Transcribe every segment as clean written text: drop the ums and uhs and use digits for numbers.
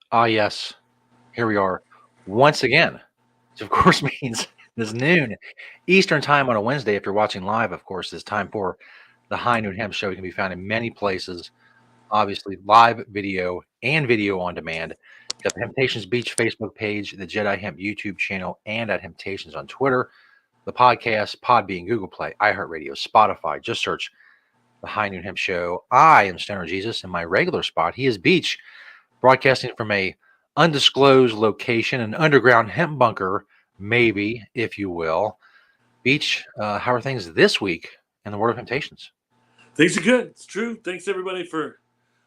Ah, yes. Here we are once again, which of course means it's noon Eastern time on a Wednesday. If you're watching live, of course, it's time for the High Noon Hemp Show. It can be found in many places, obviously live video and video on demand. Got the Temptations Beach Facebook page, the Jedi Hemp YouTube channel, and at Temptations on Twitter. The podcast, Podbean, Google Play, iHeartRadio, Spotify. Just search the High Noon Hemp Show. I am Stoner Jesus in my regular spot. He is Beach, broadcasting from a undisclosed location, an underground hemp bunker, maybe, if you will. Beach, how are things this week in the world of temptations? Things are good. It's true. Thanks everybody for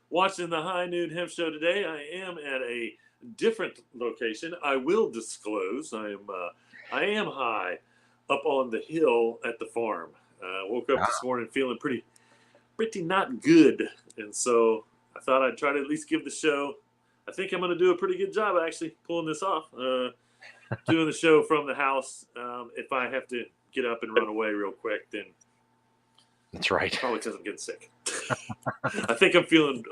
watching the High Noon Hemp Show today. I am at a different location. I will disclose. I am high up on the hill at the farm. Woke up this morning feeling pretty not good, and so I thought I'd try to at least give the show. I think I'm going to do a pretty good job actually pulling this off. Doing the show from the house. If I have to get up and run away real quick, then That's right. probably because I'm getting sick. I think I'm feeling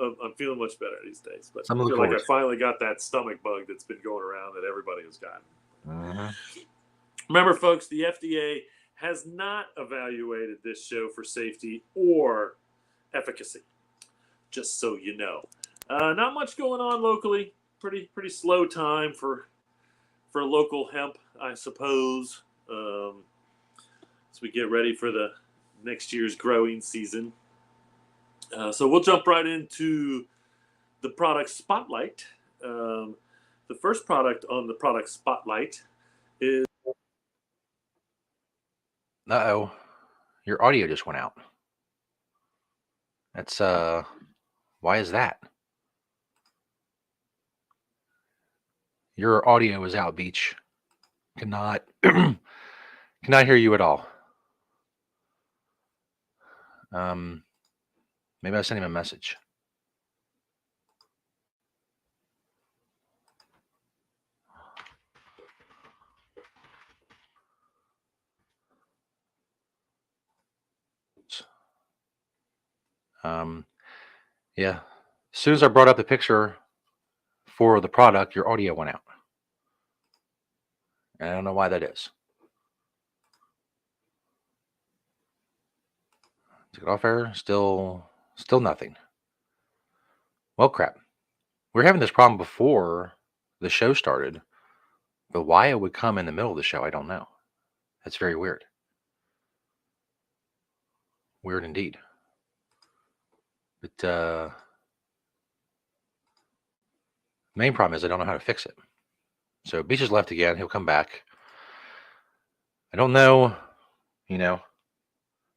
much better these days, but I Something to feel look like I forward to. finally got that stomach bug that's been going around that everybody has gotten. Mhm. Remember, folks, the FDA has not evaluated this show for safety or efficacy. Just so you know, not much going on locally. Pretty slow time for local hemp, I suppose. As we get ready for the next year's growing season. So we'll jump right into the product spotlight. The first product on the product spotlight is. Uh-oh. Your audio just went out. That's why is that? Your audio is out, Beach. Cannot cannot hear you at all. Maybe I sent him a message. Yeah. As soon as I brought up the picture for the product, your audio went out. And I don't know why that is. Took it off air, still nothing. Well, crap. We were having this problem before the show started, but why it would come in the middle of the show, I don't know. That's very weird. Weird indeed. But main problem is I don't know how to fix it. So Beach is left again. He'll come back. I don't know. I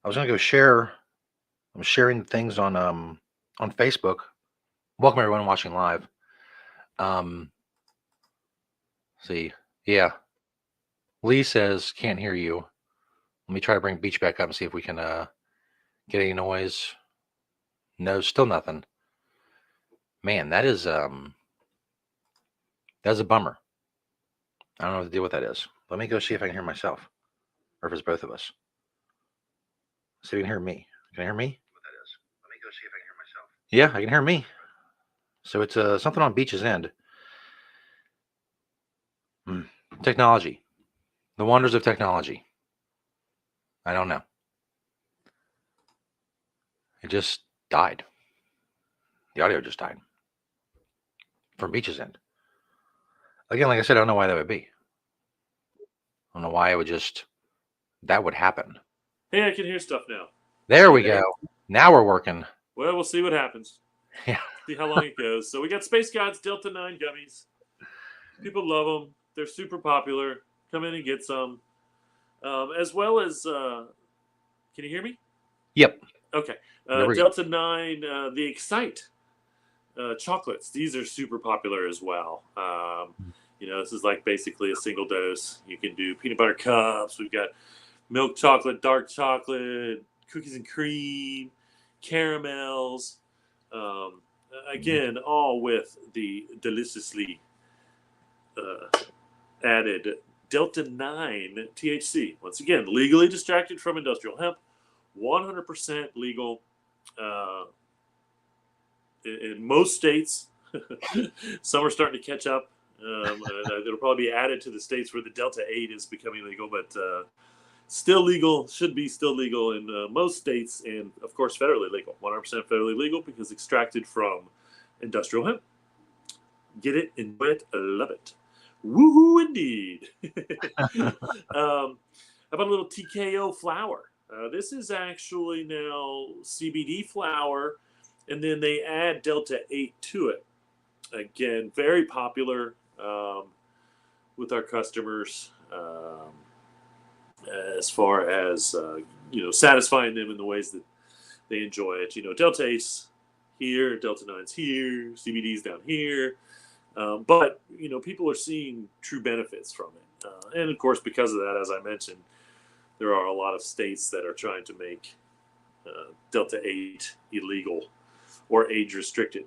was gonna go share. I'm sharing things on Facebook. Welcome everyone watching live. See, yeah. Lee says can't hear you. Let me try to bring Beach back up and see if we can get any noise. No, still nothing. Man, that's a bummer. I don't know what to deal with that is. Let me go see if I can hear myself, or if it's both of us. See if you can hear me. Can you hear me? What that is? Let me go see if I can hear myself. Yeah, I can hear me. So it's something on Beach's end. Technology, the wonders of technology. I don't know. It just died. The audio just died from Beach's end. Again, like I said, I don't know why that would be. I don't know why it would that would happen. Hey, I can hear stuff now. There we go. Now we're working. Well, we'll see what happens. Yeah. See how long it goes. So we got Space Gods Delta 9 gummies. People love them. They're super popular. Come in and get some. As well as, can you hear me? Yep. Okay. Delta 9, the Excite chocolates. These are super popular as well. This is like basically a single dose. You can do peanut butter cups. We've got milk chocolate, dark chocolate, cookies and cream, caramels. Again, all with the deliciously added Delta 9 THC. Once again, legally extracted from industrial hemp, 100% legal in most states. Some are starting to catch up. It'll probably be added to the states where the Delta 8 is becoming legal, but still legal, should be still legal in most states, and of course federally legal, 100% federally legal because extracted from industrial hemp. Get it, enjoy it, love it. Woohoo indeed. How about a little TKO flower? This is actually now CBD flower, and then they add Delta 8 to it. Again, very popular with our customers as far as satisfying them in the ways that they enjoy it. Delta 8's here, Delta 9's here, CBD's down here. But people are seeing true benefits from it, and of course, because of that, as I mentioned, there are a lot of states that are trying to make Delta 8 illegal or age restricted,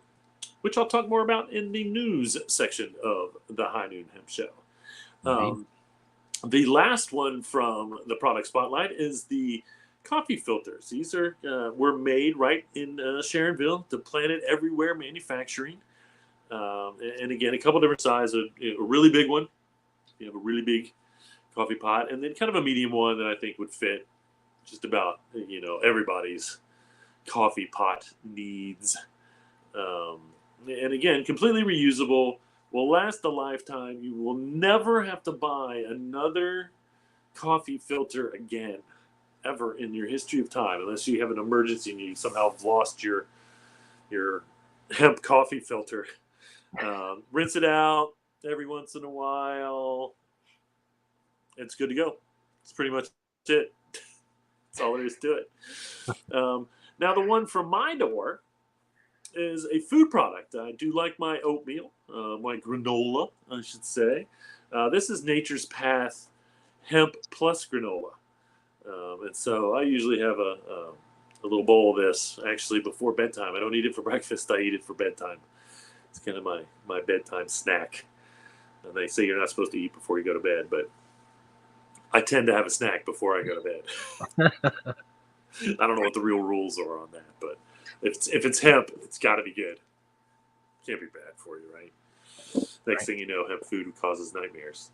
which I'll talk more about in the news section of the High Noon Hemp Show. The last one from the product spotlight is the coffee filters. These were made right in Sharonville to Planet Everywhere Manufacturing. And again, a couple different sizes. A really big one. You have a really big coffee pot, and then kind of a medium one that I think would fit just about everybody's coffee pot needs. And again, completely reusable. Will last a lifetime. You will never have to buy another coffee filter again, ever in your history of time, unless you have an emergency and you somehow have lost your hemp coffee filter. Rinse it out every once in a while. It's good to go. It's pretty much it. That's all there is to it. Now, the one from my door is a food product. I do like my oatmeal, my granola, I should say. This is Nature's Path Hemp Plus Granola. And so I usually have a little bowl of this actually before bedtime. I don't eat it for breakfast. I eat it for bedtime. It's kind of my bedtime snack. And they say you're not supposed to eat before you go to bed, but I tend to have a snack before I go to bed. I don't know what the real rules are on that, but if it's hemp, it's got to be good. Can't be bad for you, right? Next thing you know, hemp food causes nightmares.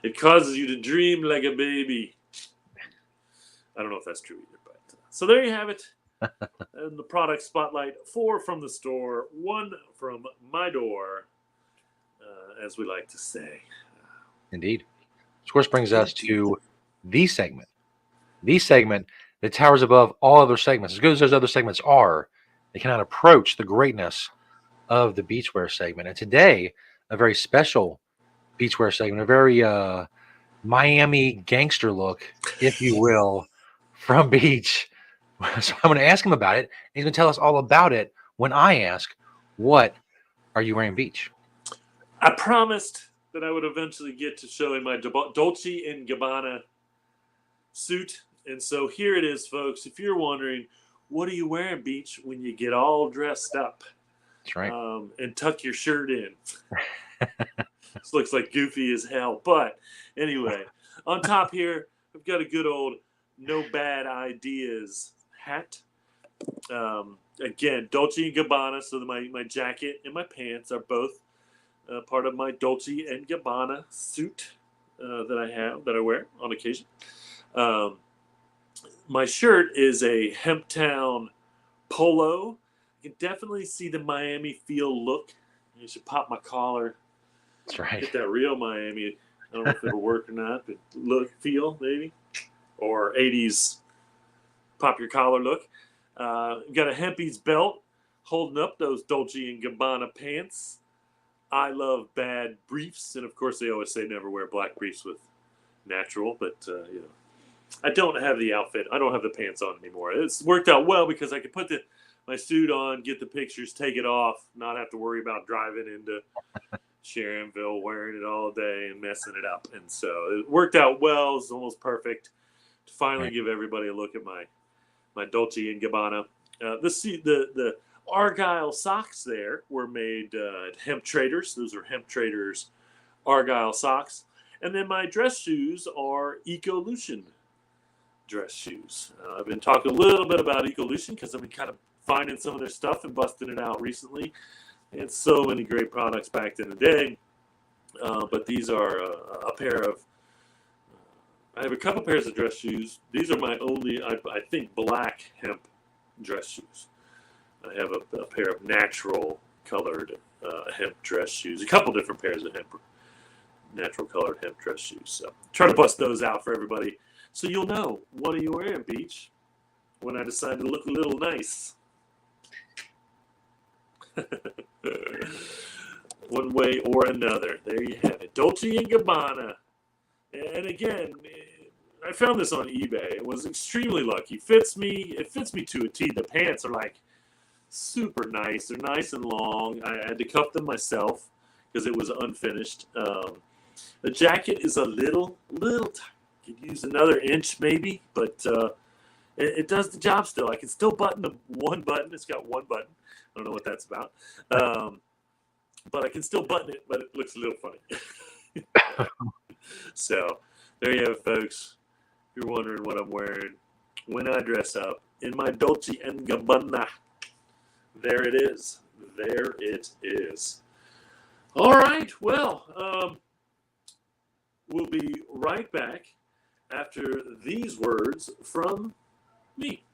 It causes you to dream like a baby. I don't know if that's true either, but so there you have it. And the product spotlight: 4 from the store, 1 from my door, as we like to say. Indeed. Which of course brings us to the segment that towers above all other segments. As good as those other segments are, they cannot approach the greatness of the beachwear segment. And today, a very special beachwear segment, a very Miami gangster look, if you will, from Beach. So I'm going to ask him about it. He's going to tell us all about it when I ask, what are you wearing, Beach? I promised that I would eventually get to showing my Dolce & Gabbana suit. And so here it is, folks. If you're wondering, what are you wearing, Beach, when you get all dressed up? That's right. And tuck your shirt in. This looks like goofy as hell. But anyway, on top here, I've got a good old No Bad Ideas hat. Again, Dolce & Gabbana. So my jacket and my pants are both part of my Dolce & Gabbana suit that I wear on occasion. My shirt is a Hemptown polo. You can definitely see the Miami feel look. You should pop my collar. That's right. Get that real Miami. I don't know if it'll work or not, but feel maybe. Or 80s pop your collar look. Got a Hempy's belt holding up those Dolce & Gabbana pants. I love bad briefs, and of course they always say never wear black briefs with natural, but I don't have the outfit. I don't have the pants on anymore. It's worked out well because I can put my suit on, get the pictures, take it off, not have to worry about driving into Sharonville, wearing it all day and messing it up. And so it worked out well. It's almost perfect to finally give everybody a look at my Dolce & Gabbana. The Argyle socks there were made at Hemp Traders. Those are Hemp Traders Argyle socks. And then my dress shoes are Ecolution dress shoes. I've been talking a little bit about Ecolution because I've been kind of finding some of their stuff and busting it out recently. They had so many great products back in the day, but these are a pair of. I have a couple pairs of dress shoes. These are my only, I think, black hemp dress shoes. I have a pair of natural colored hemp dress shoes. A couple different pairs of natural colored hemp dress shoes. So try to bust those out for everybody, so you'll know, what are you wearing, Beach, when I decide to look a little nice. One way or another. There you have it. Dolce & Gabbana. And again, I found this on eBay. It was extremely lucky. It fits me to a T. The pants are like super nice. They're nice and long. I had to cuff them myself because it was unfinished. The jacket is a little tight. Could use another inch maybe, but it does the job still. I can still button the one button. It's got one button. I don't know what that's about. But I can still button it, but it looks a little funny. So there you have it, folks. If you're wondering what I'm wearing when I dress up in my Dolce & Gabbana, there it is. There it is. All right. Well, we'll be right back after these words from me.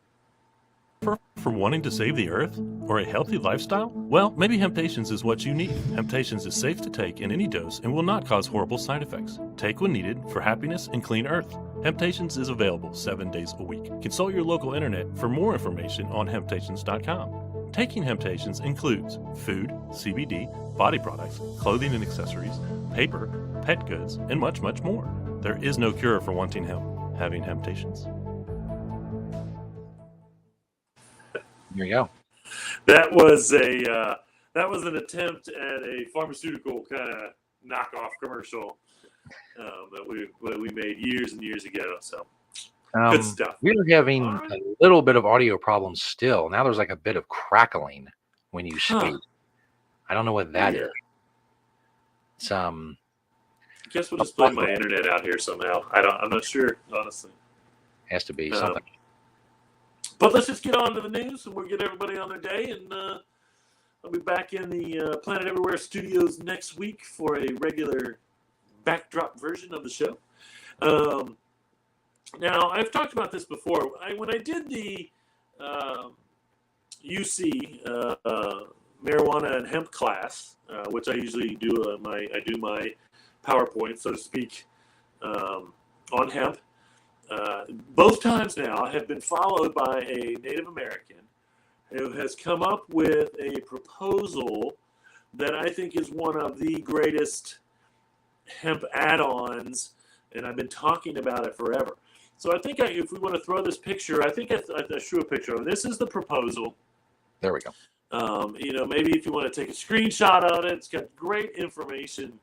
For wanting to save the earth? Or a healthy lifestyle? Well, maybe Hemptations is what you need. Hemptations is safe to take in any dose and will not cause horrible side effects. Take when needed for happiness and clean earth. Hemptations is available 7 days a week. Consult your local internet for more information on hemptations.com. Taking Hemptations includes food, CBD, body products, clothing and accessories, paper, pet goods, and much, much more. There is no cure for wanting hemp. Having Hemptations. There you go. That was an attempt at a pharmaceutical kind of knockoff commercial that we made years and years ago. So good stuff. We're having a little bit of audio problems still. Now there's like a bit of crackling when you speak. I don't know what that is. It's I guess we'll just play my internet out here somehow. I'm not sure, honestly. Has to be something. But let's just get on to the news, and we'll get everybody on their day. And I'll be back in the Planet Everywhere studios next week for a regular backdrop version of the show. Now, I've talked about this before. When I did the UC marijuana and hemp class, which I usually do, I do my PowerPoint, so to speak, on hemp. Both times now have been followed by a Native American who has come up with a proposal that I think is one of the greatest hemp add-ons, and I've been talking about it forever. So I think if we want to throw this picture, I think I drew a picture of it. This is the proposal. There we go. Maybe if you want to take a screenshot of it, it's got great information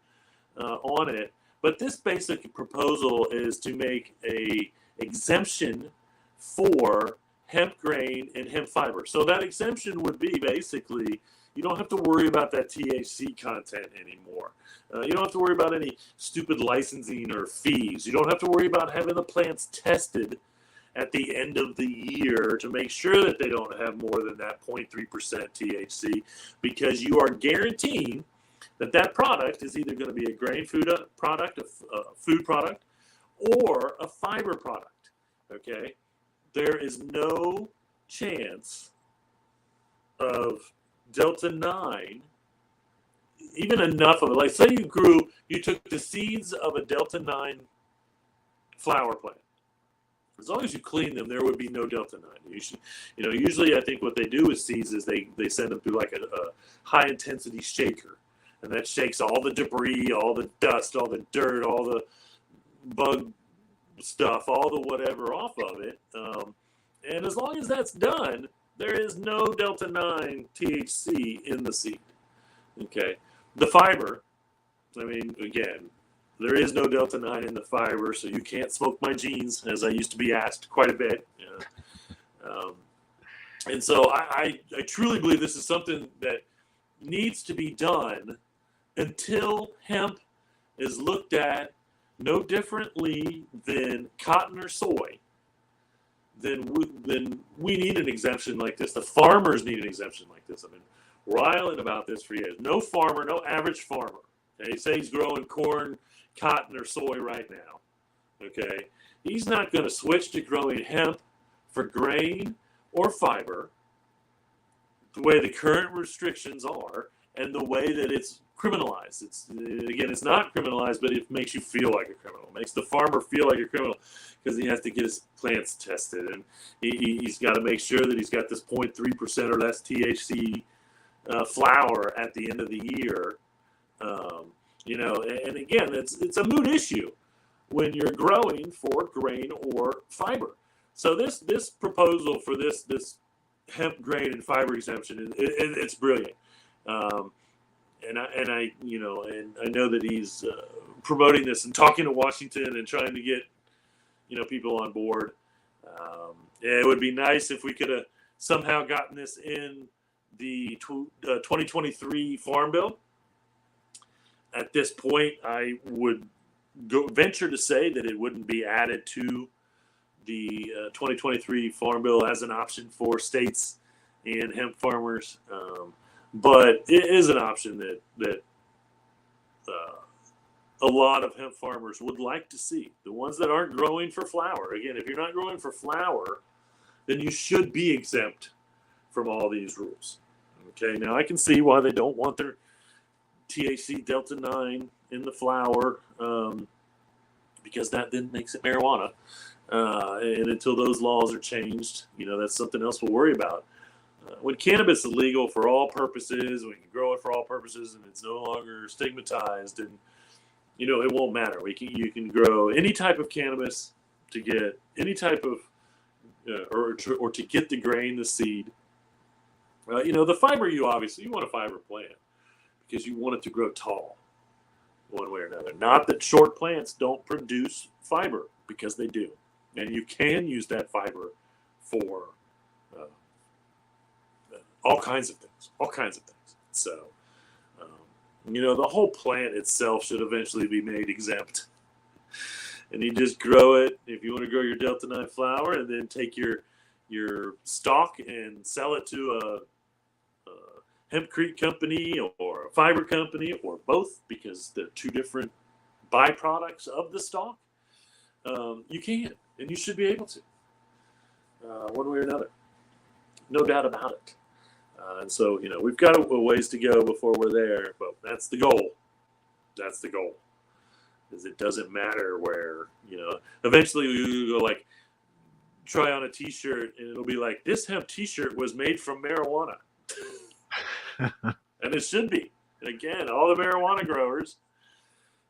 on it. But this basic proposal is to make a exemption for hemp grain and hemp fiber. So that exemption would be basically you don't have to worry about that THC content anymore. You don't have to worry about any stupid licensing or fees. You don't have to worry about having the plants tested at the end of the year to make sure that they don't have more than that 0.3% THC, because you are guaranteeing that product is either going to be a grain food product, a food product, or a fiber product. Okay? There is no chance of Delta 9, even enough of it. Like, say you took the seeds of a Delta 9 flower plant. As long as you clean them, there would be no Delta 9. Usually I think what they do with seeds is they send them through like a high intensity shaker. And that shakes all the debris, all the dust, all the dirt, all the bug stuff, all the whatever off of it. And as long as that's done, there is no Delta 9 THC in the seed. Okay. The fiber, again, there is no Delta 9 in the fiber, so you can't smoke my jeans, as I used to be asked quite a bit. And so I truly believe this is something that needs to be done until hemp is looked at no differently than cotton or soy. then we need an exemption like this. The farmers need an exemption like this. I've been riling about this for years. No farmer, no average farmer, okay, say he's growing corn, cotton, or soy right now, okay, he's not going to switch to growing hemp for grain or fiber the way the current restrictions are and the way that it's criminalized. It's not criminalized, but it makes you feel like a criminal. It makes the farmer feel like a criminal because he has to get his plants tested, and he's got to make sure that he's got this 0.3% or less THC flower at the end of the year. And again, it's a moot issue when you're growing for grain or fiber. So this proposal for this hemp, grain, and fiber exemption it's brilliant. And I know that he's promoting this and talking to Washington and trying to get people on board. It would be nice if we could have somehow gotten this in the 2023 Farm Bill. At this point, I would venture to say that it wouldn't be added to the 2023 Farm Bill as an option for states and hemp farmers. But it is an option that a lot of hemp farmers would like to see. The ones that aren't growing for flower. Again, if you're not growing for flower, then you should be exempt from all these rules. Okay, now I can see why they don't want their THC Delta 9 in the flower, because that then makes it marijuana. And until those laws are changed, that's something else we'll worry about. When cannabis is legal for all purposes, we can grow it for all purposes, and it's no longer stigmatized, and it won't matter. You can grow any type of cannabis to get any type of, or to get the grain, the seed. The fiber, you want a fiber plant because you want it to grow tall, one way or another. Not that short plants don't produce fiber, because they do, and you can use that fiber for all kinds of things. So, the whole plant itself should eventually be made exempt. And you just grow it if you want to grow your Delta 9 flower, and then take your stalk and sell it to a hempcrete company or a fiber company or both, because they're two different byproducts of the stalk. You can, and you should be able to, one way or another. No doubt about it. And so, we've got a ways to go before we're there, but that's the goal. That's the goal. Because it doesn't matter where, eventually we go try on a t-shirt and it'll be like, this hemp t-shirt was made from marijuana. And it should be. And again, all the marijuana growers,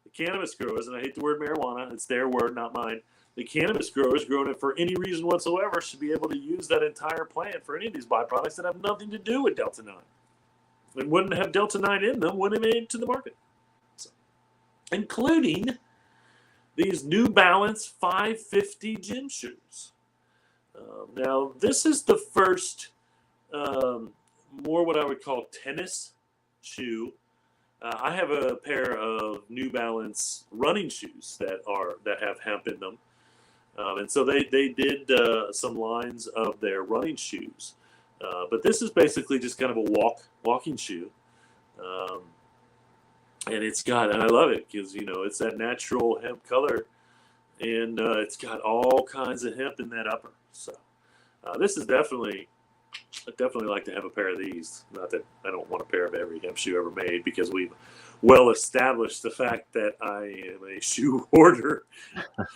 the cannabis growers, and I hate the word marijuana, it's their word, not mine. The cannabis growers growing it for any reason whatsoever should be able to use that entire plant for any of these byproducts that have nothing to do with Delta 9. And wouldn't have Delta 9 in them when it made it to the market. So, including these New Balance 550 gym shoes. Now, this is the first more what I would call tennis shoe. I have a pair of New Balance running shoes that have hemp in them. And so they did some lines of their running shoes. But this is basically just kind of a walking shoe. And I love it because, it's that natural hemp color. And it's got all kinds of hemp in that upper. So this is I'd definitely like to have a pair of these. Not that I don't want a pair of every hemp shoe ever made, because we've well established the fact that I am a shoe hoarder.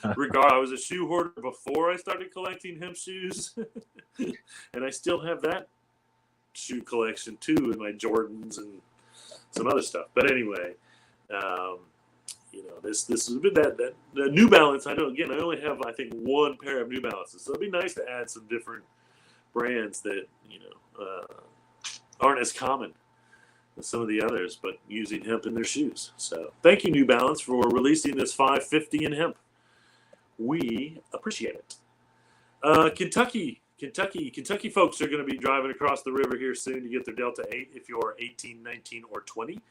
I was a shoe hoarder before I started collecting hemp shoes. And I still have that shoe collection too, in my Jordans and some other stuff. But anyway, this is a bit that New Balance. I only have, I think, one pair of New Balances. So it'd be nice to add some different brands that aren't as common as some of the others, but using hemp in their shoes. So thank you, New Balance, for releasing this 550 in hemp. We appreciate it. Kentucky folks are going to be driving across the river here soon to get their Delta 8 if you're 18, 19, or 20,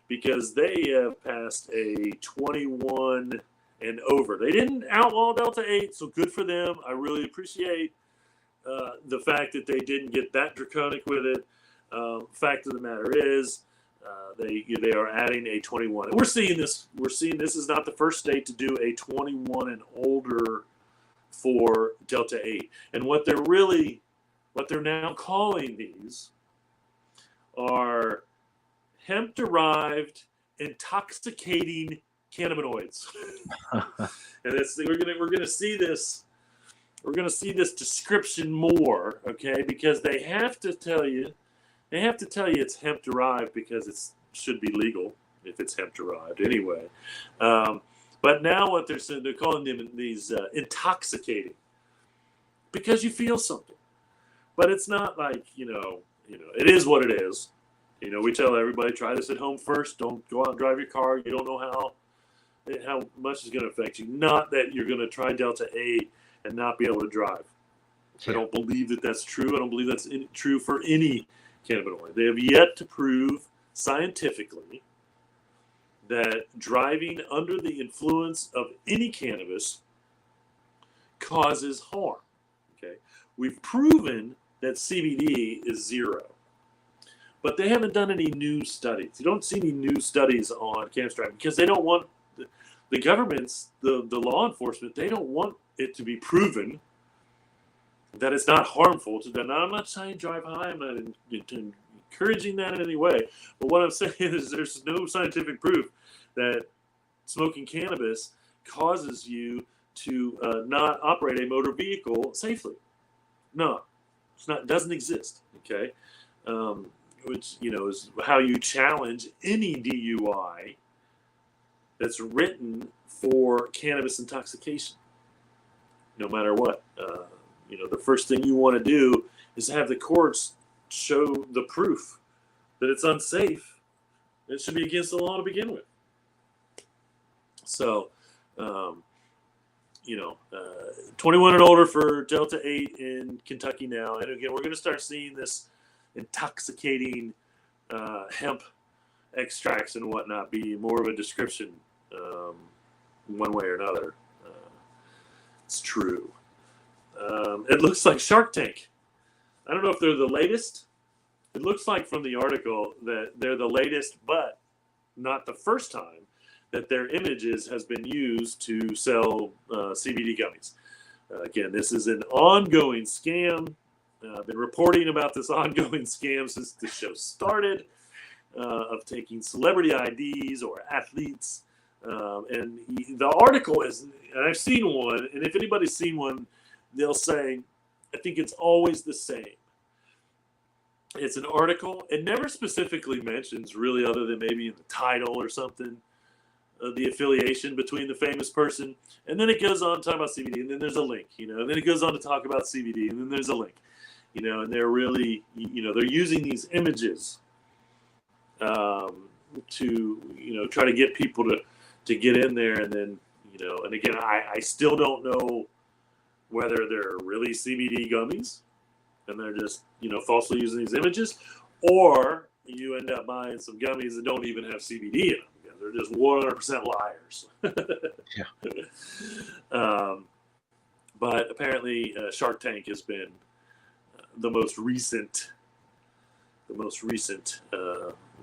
because they have passed a 21 and over. They didn't outlaw Delta 8, so good for them. I really appreciate the fact that they didn't get that draconic with it. Fact of the matter is, they are adding a 21. And we're seeing this. We're seeing this is not the first state to do a 21 and older for Delta 8. And what they're now calling these are hemp-derived intoxicating cannabinoids. And we're gonna see this. We're gonna see this description more, okay? Because they have to tell you it's hemp-derived because it should be legal if it's hemp-derived anyway. But now what they're saying, they're calling them these intoxicating because you feel something. But it's not like, it is what it is. We tell everybody, try this at home first. Don't go out and drive your car. You don't know how much it's going to affect you. Not that you're going to try Delta 8 and not be able to drive. Yeah. I don't believe that that's true. I don't believe that's true for any cannabinoid. They have yet to prove scientifically that driving under the influence of any cannabis causes harm. Okay, we've proven that CBD is zero, but they haven't done any new studies. You don't see any new studies on cannabis driving because they don't want the governments, the law enforcement. They don't want it to be proven that it's not harmful to them. Now, I'm not saying drive high. I'm not encouraging that in any way. But what I'm saying is there's no scientific proof that smoking cannabis causes you to not operate a motor vehicle safely. No, it's not. Doesn't exist. Okay, which is how you challenge any DUI that's written for cannabis intoxication. No matter what, the first thing you want to do is have the courts show the proof that it's unsafe. It should be against the law to begin with. So, 21 and older for Delta 8 in Kentucky now. And again, we're going to start seeing this intoxicating hemp extracts and whatnot be more of a description one way or another. It's true. It looks like Shark Tank. I don't know if they're the latest. It looks like from the article that they're the latest, but not the first time that their images has been used to sell CBD gummies. Again, this is an ongoing scam. I've been reporting about this ongoing scam since the show started, of taking celebrity IDs or athletes. And the article is, and I've seen one, and if anybody's seen one, they'll say, I think it's always the same. It's an article. It never specifically mentions, really, other than maybe in the title or something, the affiliation between the famous person. And then it goes on to talk about CBD, and then there's a link, and then it goes on to talk about CBD, and then there's a link, and they're really, they're using these images to, try to get people to get in there. And then, and again, I still don't know whether they're really CBD gummies and they're just, falsely using these images, or you end up buying some gummies that don't even have CBD in them. They're just 100% liars. Yeah. But apparently Shark Tank has been the most recent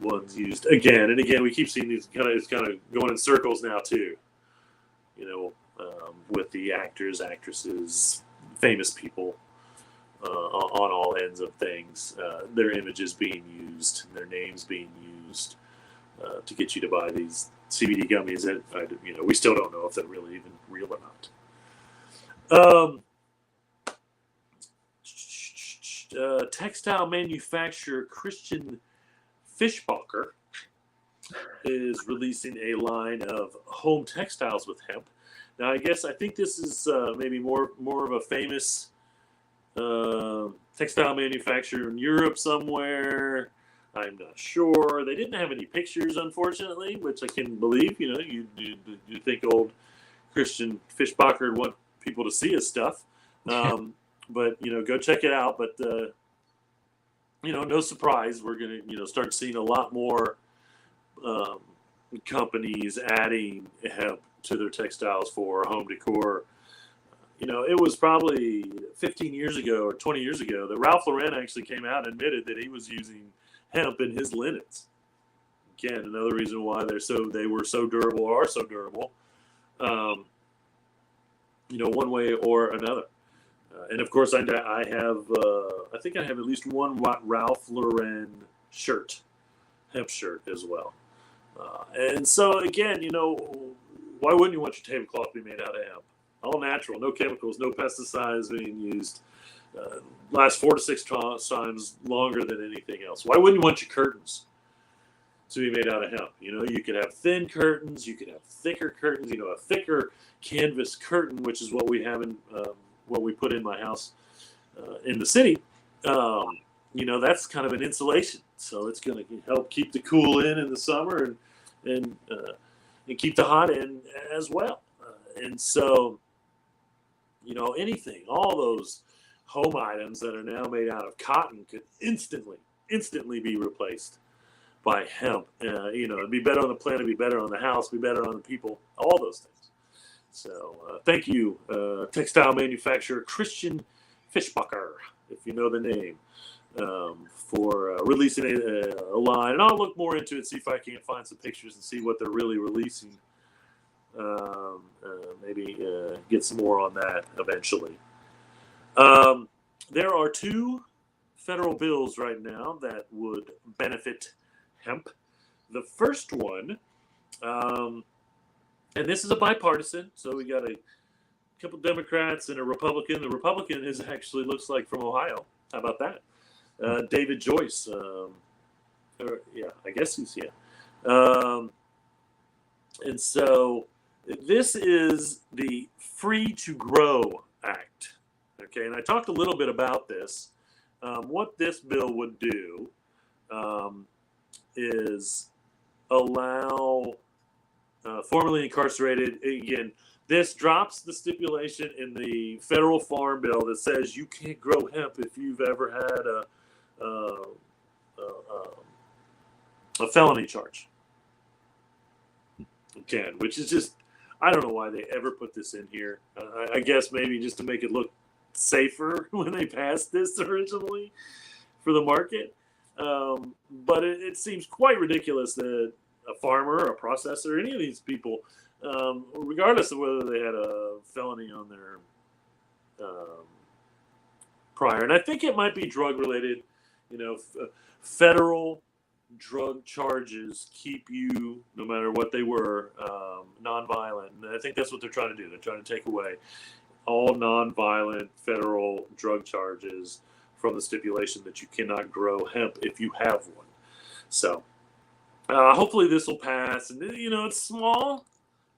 ones used again and again. We keep seeing these it's kind of going in circles now too, with the actors, actresses, famous people on all ends of things, their images being used, their names being used to get you to buy these CBD gummies that we still don't know if they're really even real or not. Textile manufacturer Christian Fischbacher is releasing a line of home textiles with hemp. Now, I think this is maybe more of a famous textile manufacturer in Europe somewhere. I'm not sure. They didn't have any pictures, unfortunately, which I can believe. You think old Christian Fischbacher would want people to see his stuff. But, go check it out. But, no surprise. We're going to, start seeing a lot more companies adding hemp to their textiles for home decor. it was probably 15 years ago or 20 years ago that Ralph Lauren actually came out and admitted that he was using hemp in his linens. Again, another reason why they were so durable or are so durable, one way or another. And of course, I think I have at least one Ralph Lauren shirt, hemp shirt as well. And so again, why wouldn't you want your tablecloth to be made out of hemp? All natural, no chemicals, no pesticides being used. Lasts 4 to 6 times longer than anything else. Why wouldn't you want your curtains to be made out of hemp? You could have thin curtains, you could have thicker curtains. A thicker canvas curtain, which is what we have in what we put in my house in the city. That's kind of an insulation, so it's going to help keep the cool in the summer and keep the hot in as well. And so, anything, all those home items that are now made out of cotton could instantly be replaced by hemp. It'd be better on the planet, be better on the house, be better on the people, all those things. So thank you, textile manufacturer Christian Fischbacher, if you know the name, for releasing a line. And I'll look more into it, see if I can find some pictures and see what they're really releasing. Maybe get some more on that eventually. There are 2 federal bills right now that would benefit hemp. The first one, and this is a bipartisan, so we got a couple Democrats and a Republican. The Republican actually looks like from Ohio. How about that? David Joyce. I guess he's here. And so this is the Free to Grow Act. Okay, and I talked a little bit about this. What this bill would do is allow formerly incarcerated, again, this drops the stipulation in the federal farm bill that says you can't grow hemp if you've ever had a felony charge. Again, which is just, I don't know why they ever put this in here. I guess maybe just to make it look safer when they passed this originally for the market. But it seems quite ridiculous that a farmer, a processor, any of these people, regardless of whether they had a felony on their prior, and I think it might be drug related, federal drug charges keep you, no matter what they were, nonviolent. And I think that's what they're trying to do. They're trying to take away all nonviolent federal drug charges from the stipulation that you cannot grow hemp if you have one. So hopefully this will pass. And, it's small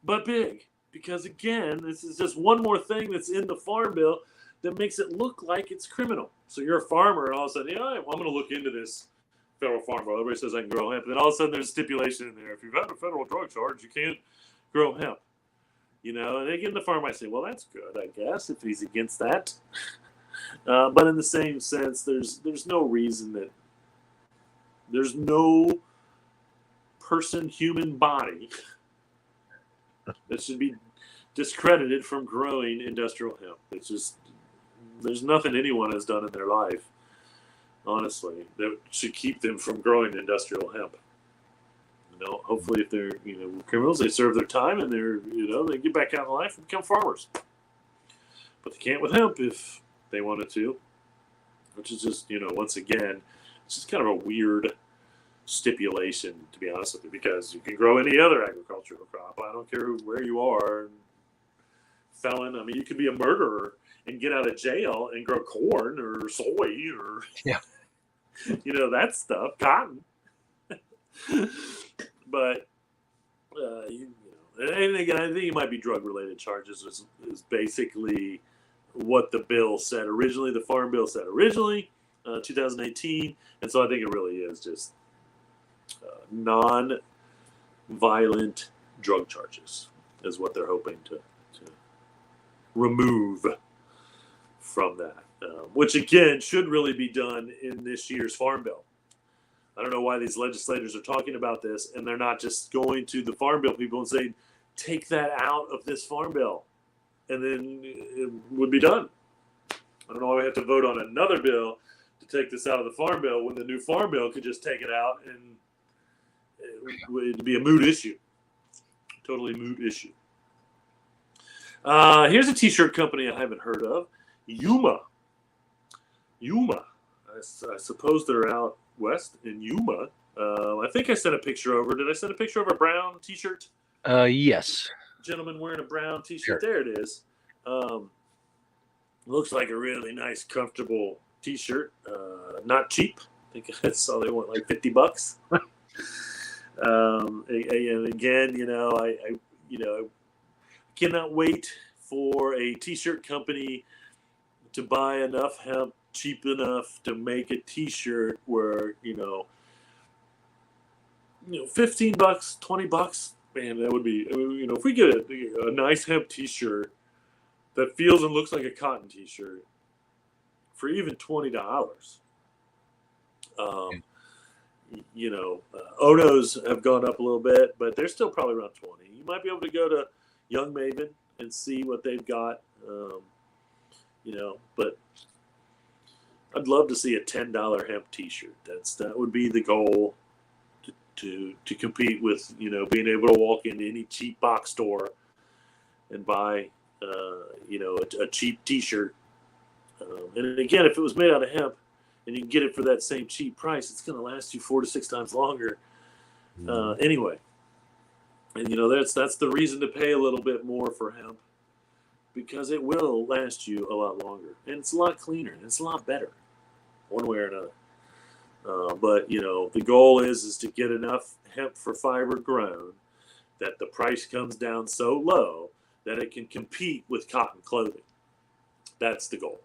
but big, because, again, this is just one more thing that's in the farm bill that makes it look like it's criminal. So you're a farmer, and all of a sudden, I'm going to look into this federal farm bill. Everybody says I can grow hemp. And then all of a sudden there's a stipulation in there. If you've had a federal drug charge, you can't grow hemp. And again, the farmer might say, well, that's good, I guess, if he's against that. But in the same sense, there's no reason that there's no human body that should be discredited from growing industrial hemp. It's just, there's nothing anyone has done in their life, honestly, that should keep them from growing industrial hemp. Hopefully if they're, criminals, they serve their time and they're, they get back out in life and become farmers. But they can't with hemp if they wanted to, which is just, once again, it's just kind of a weird stipulation, to be honest with you, because you can grow any other agricultural crop. I don't care where you are. Felon, you could be a murderer and get out of jail and grow corn or soy or, that stuff, cotton. But, and again, I think it might be drug-related charges is basically what the bill said originally, the farm bill said originally, 2018. And so I think it really is just non-violent drug charges is what they're hoping to remove from that, which, again, should really be done in this year's farm bill. I don't know why these legislators are talking about this, and they're not just going to the farm bill people and saying, take that out of this farm bill and then it would be done. I don't know why we have to vote on another bill to take this out of the farm bill when the new farm bill could just take it out and it'd be a moot issue. Totally moot issue. Here's a t-shirt company I haven't heard of. Yuma. I suppose they're out west in Yuma. I think I sent a picture over. Did I send a picture of a brown t-shirt? Yes. Gentleman wearing a brown t-shirt. Sure. There it is. Looks like a really nice, comfortable t-shirt. Not cheap. I think I saw they want like $50. And again, I cannot wait for a t-shirt company to buy enough hemp cheap enough to make a t-shirt where, $15, $20, man, that would be, if we get a nice hemp t-shirt that feels and looks like a cotton t-shirt for even $20. Onos have gone up a little bit, but they're still probably around 20. You might be able to go to Young Maven and see what they've got, but I'd love to see a $10 hemp t-shirt. That would be the goal to compete with, being able to walk into any cheap box store and buy, a cheap t-shirt. And again, if it was made out of hemp and you can get it for that same cheap price, it's going to last you 4 to 6 times longer. Anyway, and that's the reason to pay a little bit more for hemp, because it will last you a lot longer, and it's a lot cleaner, and it's a lot better, one way or another. But the goal is to get enough hemp for fiber grown that the price comes down so low that it can compete with cotton clothing. That's the goal,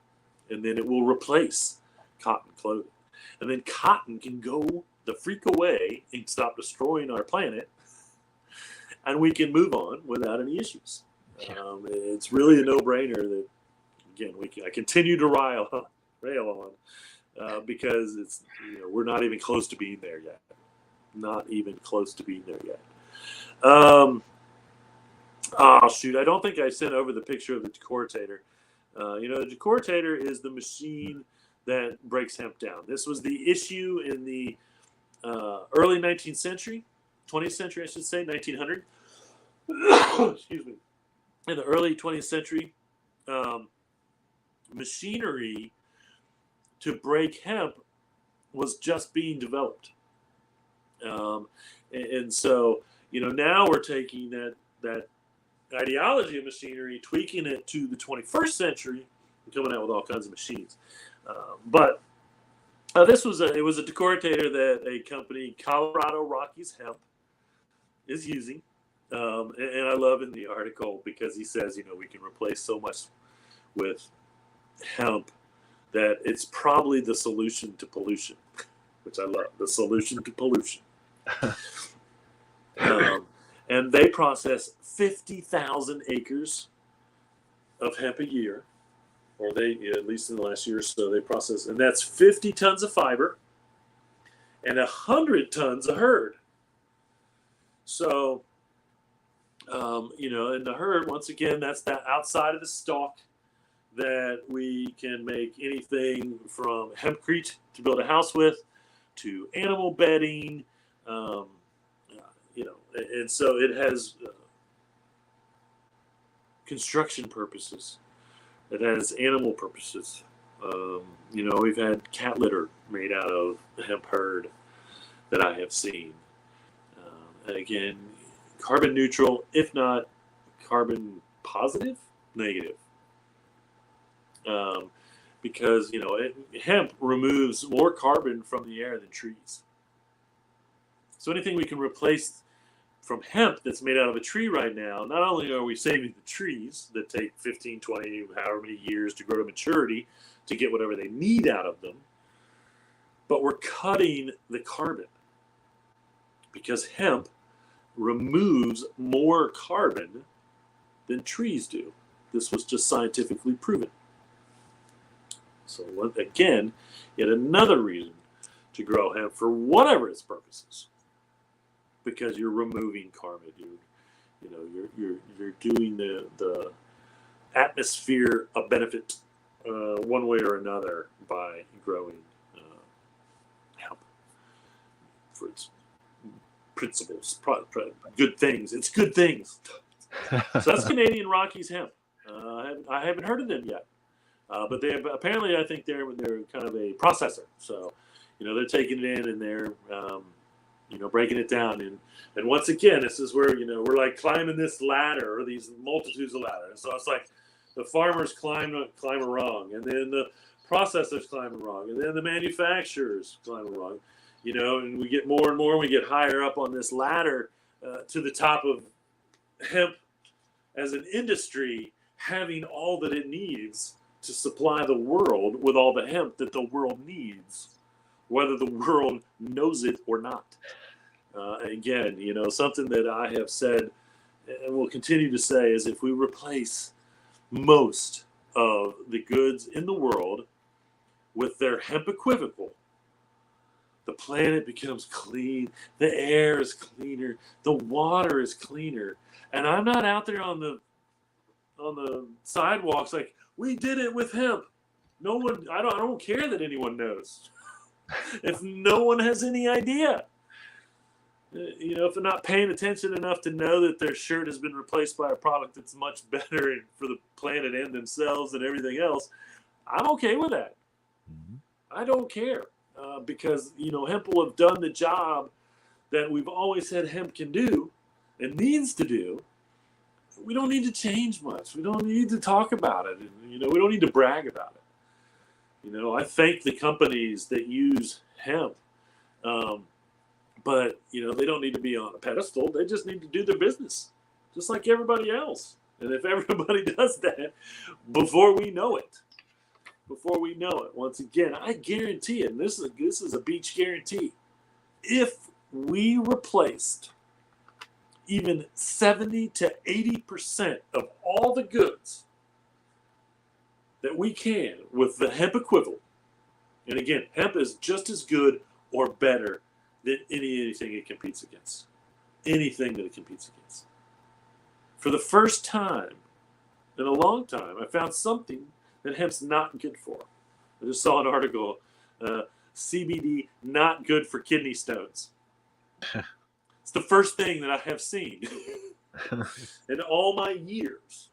and then it will replace cotton clothing, and then cotton can go the freak away and stop destroying our planet, and we can move on without any issues. It's really a no-brainer that, again, I continue to rail on because it's we're not even close to being there yet. Not even close to being there yet. Shoot! I don't think I sent over the picture of the decortator. The decortator is the machine that breaks hemp down. This was the issue in the early 19th century, 20th century, I should say, 1900. Excuse me. In the early 20th century, machinery to break hemp was just being developed. And so, now we're taking that ideology of machinery, tweaking it to the 21st century, and coming out with all kinds of machines. But this was a decortator that a company, Colorado Rockies Hemp, is using. And I love in the article because he says, we can replace so much with hemp that it's probably the solution to pollution, which I love, the solution to pollution. And they process 50,000 acres of hemp a year, or at least in the last year or so, they process, and that's 50 tons of fiber and 100 tons of hurd. So, and the hurd, once again, that's that outside of the stalk that we can make anything from hempcrete to build a house with, to animal bedding, and so it has construction purposes. It has animal purposes. We've had cat litter made out of the hemp hurd that I have seen. And again, carbon neutral, if not carbon positive, negative. Because, hemp removes more carbon from the air than trees. So anything we can replace from hemp that's made out of a tree right now, not only are we saving the trees that take 15, 20, however many years to grow to maturity to get whatever they need out of them, but we're cutting the carbon because hemp removes more carbon than trees do. This was just scientifically proven. So again, yet another reason to grow hemp for whatever its purposes, because you're removing carbon. You're doing the atmosphere a benefit one way or another by growing hemp for its principles, good things. It's good things. So that's Canadian Rockies hemp. I haven't heard of them yet, but they have, apparently I think they're kind of a processor. So, they're taking it in and they're breaking it down. And once again, this is where we're like climbing this ladder or these multitudes of ladders. So it's like the farmers climb wrong, and then the processors climb wrong, and then the manufacturers climb wrong. And we get more and more, and we get higher up on this ladder to the top of hemp as an industry, having all that it needs to supply the world with all the hemp that the world needs, whether the world knows it or not. Again, something that I have said and will continue to say is if we replace most of the goods in the world with their hemp equivocal, the planet becomes clean, the air is cleaner, the water is cleaner. And I'm not out there on the sidewalks like, we did it with hemp. No one, I don't care that anyone knows. If no one has any idea. If they're not paying attention enough to know that their shirt has been replaced by a product that's much better for the planet and themselves and everything else, I'm okay with that. I don't care. Because hemp will have done the job that we've always said hemp can do and needs to do. We don't need to change much. We don't need to talk about it. We don't need to brag about it. I thank the companies that use hemp, but they don't need to be on a pedestal. They just need to do their business, just like everybody else. And if everybody does that, before we know it, once again, I guarantee it, and this is a beach guarantee, if we replaced even 70 to 80% of all the goods that we can with the hemp equivalent, and again, hemp is just as good or better than anything it competes against. Anything that it competes against. For the first time in a long time, I found something that hemp's not good for. I just saw an article, CBD not good for kidney stones. It's the first thing that I have seen in all my years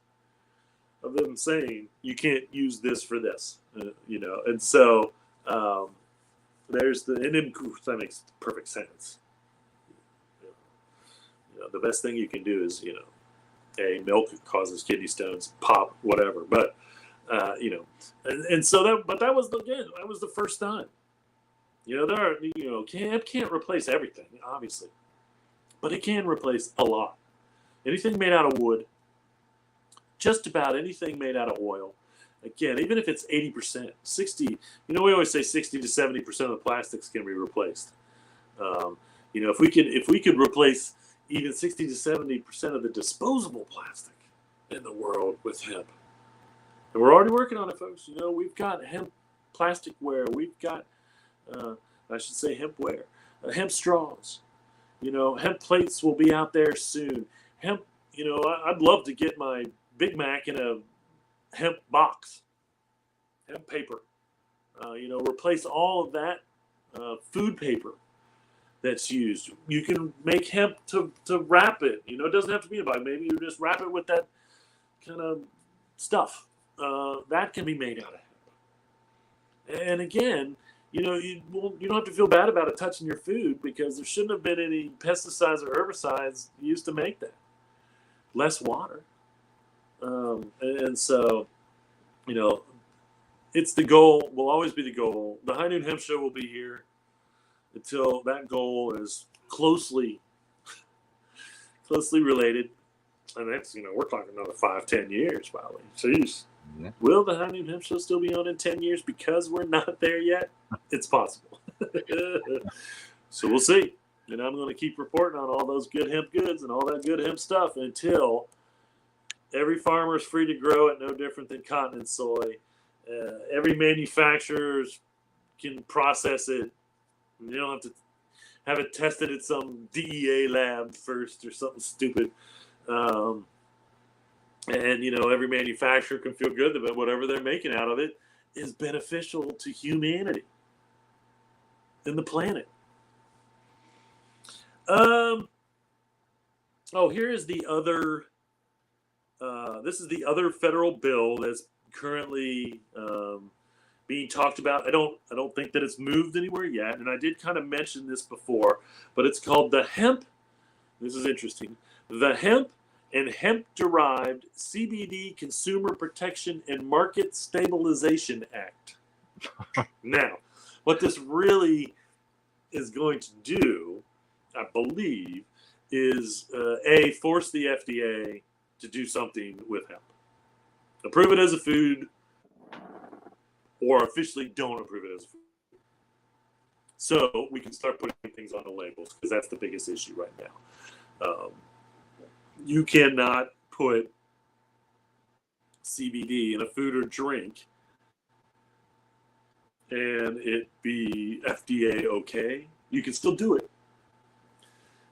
of them saying you can't use this for this, and so there's and then that makes perfect sense. The best thing you can do is milk causes kidney stones, pop, whatever, but and so that was the first time. Hemp can't replace everything, obviously, but it can replace a lot. Anything made out of wood, just about anything made out of oil. Again, even if it's 80%, 60, we always say 60 to 70% of the plastics can be replaced. If we could replace even 60 to 70% of the disposable plastic in the world with hemp. And we're already working on it, folks. We've got hemp plasticware. We've got, I should say, hempware, hemp straws. Hemp plates will be out there soon. Hemp, I'd love to get my Big Mac in a hemp box, hemp paper. Replace all of that food paper that's used. You can make hemp to wrap it. It doesn't have to be a bag. Maybe you just wrap it with that kind of stuff. That can be made out of hemp. And again, you don't have to feel bad about it touching your food because there shouldn't have been any pesticides or herbicides used to make that. Less water. And so, it's the goal, will always be the goal. The High Noon Hemp Show will be here until that goal is closely related. And that's, we're talking another 5-10 years probably. Jeez. Yeah. Will the High Noon Hemp Show still be on in 10 years because we're not there yet? It's possible. So we'll see. And I'm going to keep reporting on all those good hemp goods and all that good hemp stuff until every farmer is free to grow it, no different than cotton and soy. Every manufacturer can process it. You don't have to have it tested at some DEA lab first or something stupid. And, every manufacturer can feel good that whatever they're making out of it is beneficial to humanity and the planet. Here is the other. This is the other federal bill that's currently being talked about. I don't think that it's moved anywhere yet, and I did kind of mention this before, but it's called the Hemp. This is interesting. The Hemp and Hemp-Derived CBD Consumer Protection and Market Stabilization Act. Now, what this really is going to do, I believe, is force the FDA to do something with hemp. Approve it as a food, or officially don't approve it as a food. So we can start putting things on the labels, because that's the biggest issue right now. You cannot put CBD in a food or drink and it be FDA okay. You can still do it.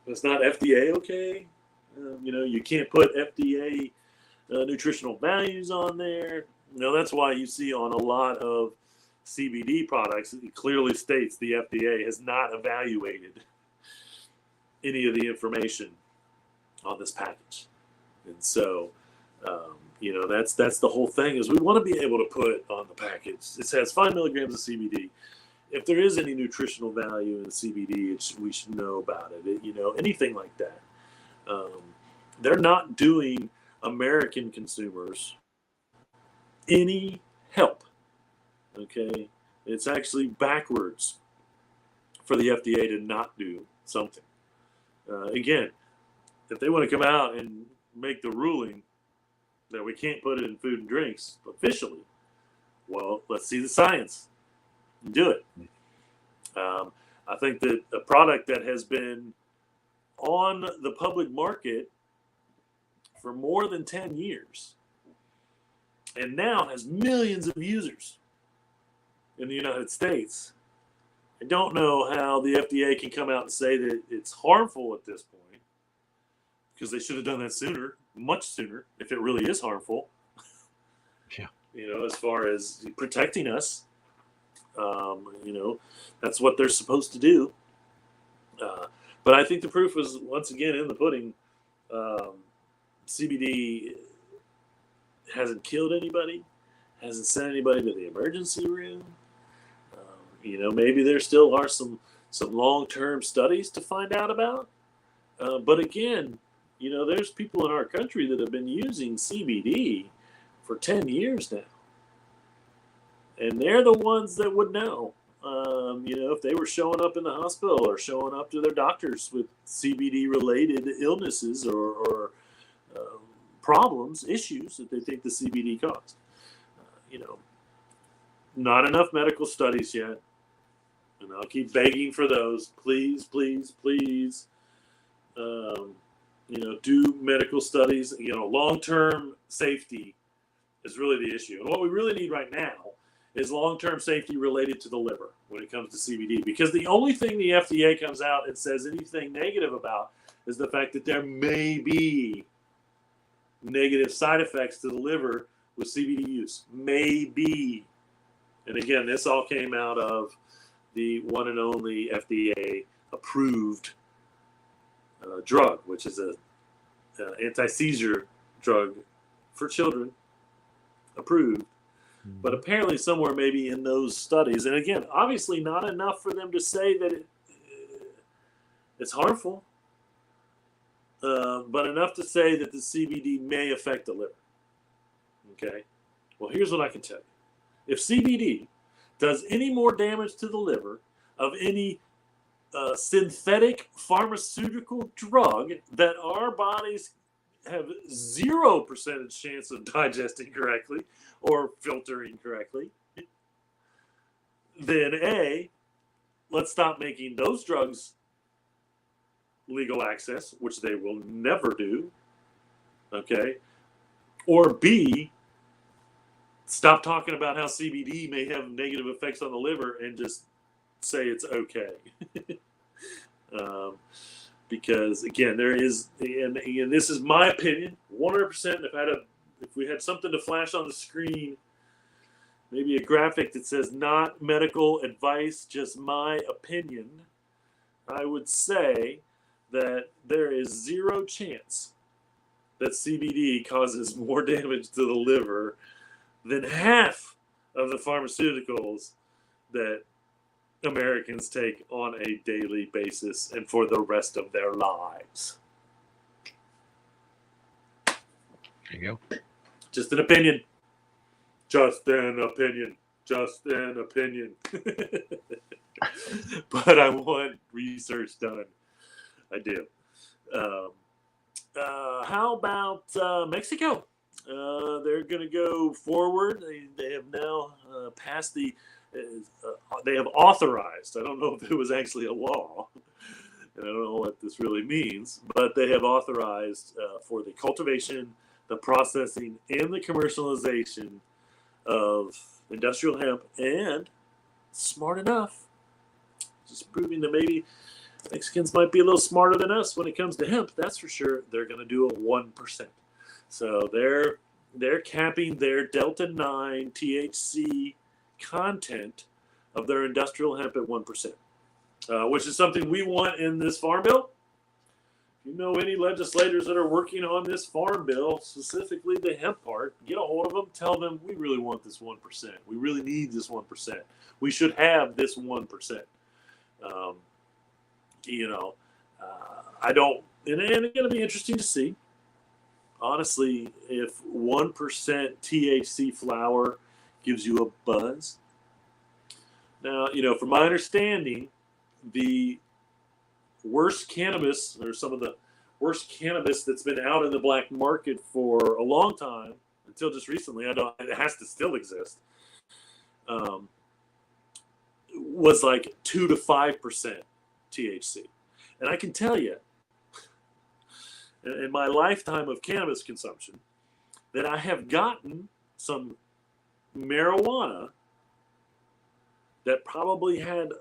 But it's not FDA okay. You can't put FDA nutritional values on there. That's why you see on a lot of CBD products, it clearly states the FDA has not evaluated any of the information on this package. And so, that's the whole thing, is we want to be able to put on the package, it says 5 milligrams of CBD. If there is any nutritional value in CBD, we should know about it. Anything like that. They're not doing American consumers any help. Okay, it's actually backwards for the FDA to not do something. Again, if they want to come out and make the ruling that we can't put it in food and drinks officially, well, let's see the science. Do it. I think that a product that has been on the public market for more than 10 years and now has millions of users in the United States, I don't know how the FDA can come out and say that it's harmful at this point, because they should have done that sooner, much sooner, if it really is harmful. Yeah. As far as protecting us, that's what they're supposed to do. But I think the proof was once again in the pudding. CBD hasn't killed anybody, hasn't sent anybody to the emergency room. Maybe there still are some long-term studies to find out about. But again, there's people in our country that have been using CBD for 10 years now. And they're the ones that would know, if they were showing up in the hospital or showing up to their doctors with CBD-related illnesses or problems, issues that they think the CBD caused. Not enough medical studies yet. And I'll keep begging for those. Please, please, please. Do medical studies. Long-term safety is really the issue. And what we really need right now is long-term safety related to the liver when it comes to CBD. Because the only thing the FDA comes out and says anything negative about is the fact that there may be negative side effects to the liver with CBD use. Maybe. And again, this all came out of the one and only FDA approved drug, which is a anti-seizure drug for children, approved. But apparently somewhere maybe in those studies, and again, obviously not enough for them to say that it's harmful, but enough to say that the CBD may affect the liver. Okay? Well, here's what I can tell you. If CBD does any more damage to the liver of any synthetic pharmaceutical drug that our bodies have 0% chance of digesting correctly or filtering correctly, then A, let's stop making those drugs legal access, which they will never do, okay? Or B, stop talking about how CBD may have negative effects on the liver and just say it's okay. Because again, there is, and this is my opinion, 100%. If I had to if we had something to flash on the screen, maybe a graphic that says not medical advice, just my opinion, I would say that there is zero chance that CBD causes more damage to the liver than half of the pharmaceuticals that Americans take on a daily basis and for the rest of their lives. There you go. Just an opinion. Just an opinion. Just an opinion. But I want research done. I do. How about Mexico? They're going to go forward. They have now passed the. They have authorized. I don't know if it was actually a law, and I don't know what this really means, but they have authorized for the cultivation, the processing, and the commercialization of industrial hemp. And smart enough, just proving that maybe Mexicans might be a little smarter than us when it comes to hemp. That's for sure. They're going to do a 1%. So they're capping their Delta 9 THC content of their industrial hemp at 1%, which is something we want in this farm bill. If you know any legislators that are working on this farm bill, specifically the hemp part, get a hold of them. Tell them we really want this 1%. We really need this 1%. We should have this 1%. I don't, and it's going to be interesting to see. Honestly, if 1% THC flower gives you a buzz. Now, from my understanding, the worst cannabis, or some of the worst cannabis that's been out in the black market for a long time, until just recently, it has to still exist, was like 2 to 5% THC. And I can tell you, in my lifetime of cannabis consumption, that I have gotten some marijuana that probably had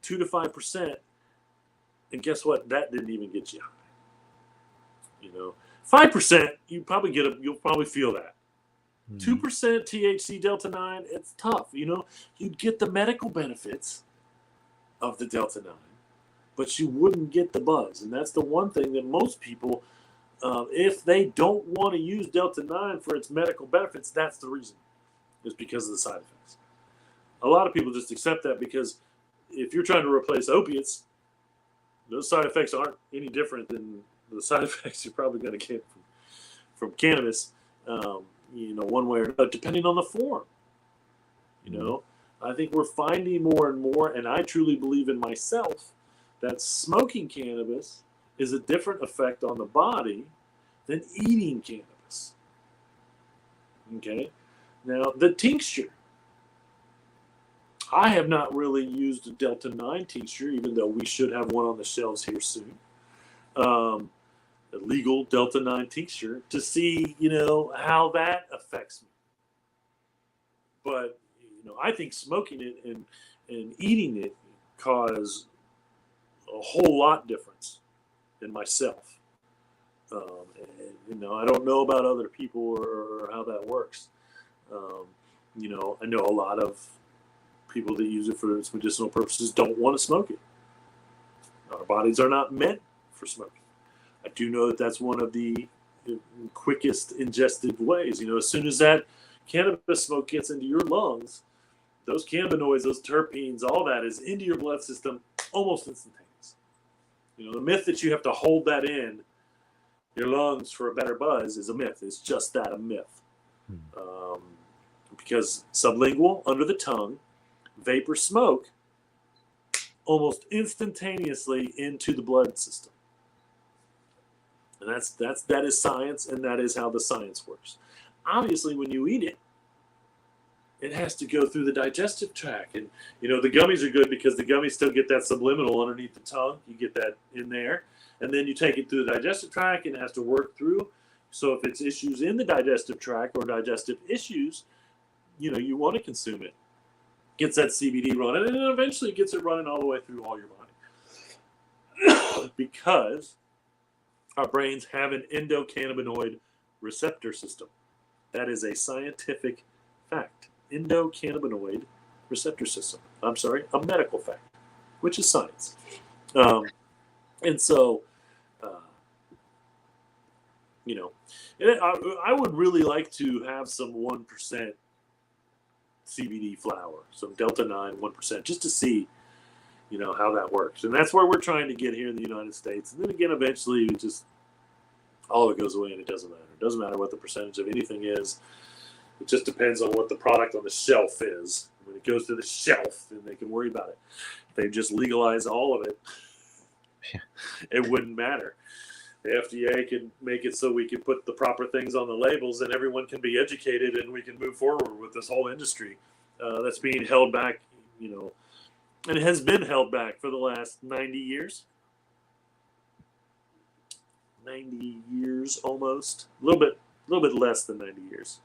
2 to 5%, and guess what? That didn't even get you high. 5%, you'll probably feel that. 2% THC Delta 9, it's tough. You'd get the medical benefits of the Delta 9, but you wouldn't get the buzz. And that's the one thing that most people, if they don't want to use Delta 9 for its medical benefits, that's the reason. Is because of the side effects. A lot of people just accept that because if you're trying to replace opiates, those side effects aren't any different than the side effects you're probably going to get from cannabis, one way or another, depending on the form. I think we're finding more and more, and I truly believe in myself, that smoking cannabis is a different effect on the body than eating cannabis. Okay? Now, the tincture. I have not really used a Delta 9 tincture, even though we should have one on the shelves here soon. A legal Delta 9 tincture to see, how that affects me. But, I think smoking it and eating it cause a whole lot difference in myself. I don't know about other people or how that works. I know a lot of people that use it for its medicinal purposes don't want to smoke it. Our bodies are not meant for smoking. I do know that that's one of the quickest ingested ways. As soon as that cannabis smoke gets into your lungs, those cannabinoids, those terpenes, all that is into your blood system almost instantaneous. The myth that you have to hold that in your lungs for a better buzz is a myth. It's just that, a myth. Because sublingual, under the tongue, vapor smoke almost instantaneously into the blood system. And that is science, and that is how the science works. Obviously, when you eat it, it has to go through the digestive tract. And, the gummies are good because the gummies still get that subliminal underneath the tongue. You get that in there. And then you take it through the digestive tract, and it has to work through. So if it's issues in the digestive tract or digestive issues, you want to consume it. Gets that CBD running, and then eventually gets it running all the way through all your body. Because our brains have an endocannabinoid receptor system. That is a scientific fact. Endocannabinoid receptor system. I'm sorry, a medical fact, which is science. And so, I would really like to have some 1% CBD flower, some Delta 9 1%, just to see, how that works. And that's where we're trying to get here in the United States. And then again, eventually, all of it goes away, and it doesn't matter. It doesn't matter what the percentage of anything is. It just depends on what the product on the shelf is. When it goes to the shelf, then they can worry about it. If they just legalize all of it, it wouldn't matter. The FDA can make it so we can put the proper things on the labels, and everyone can be educated, and we can move forward with this whole industry that's being held back, and it has been held back for the last 90 years. 90 years almost. A little bit less than 90 years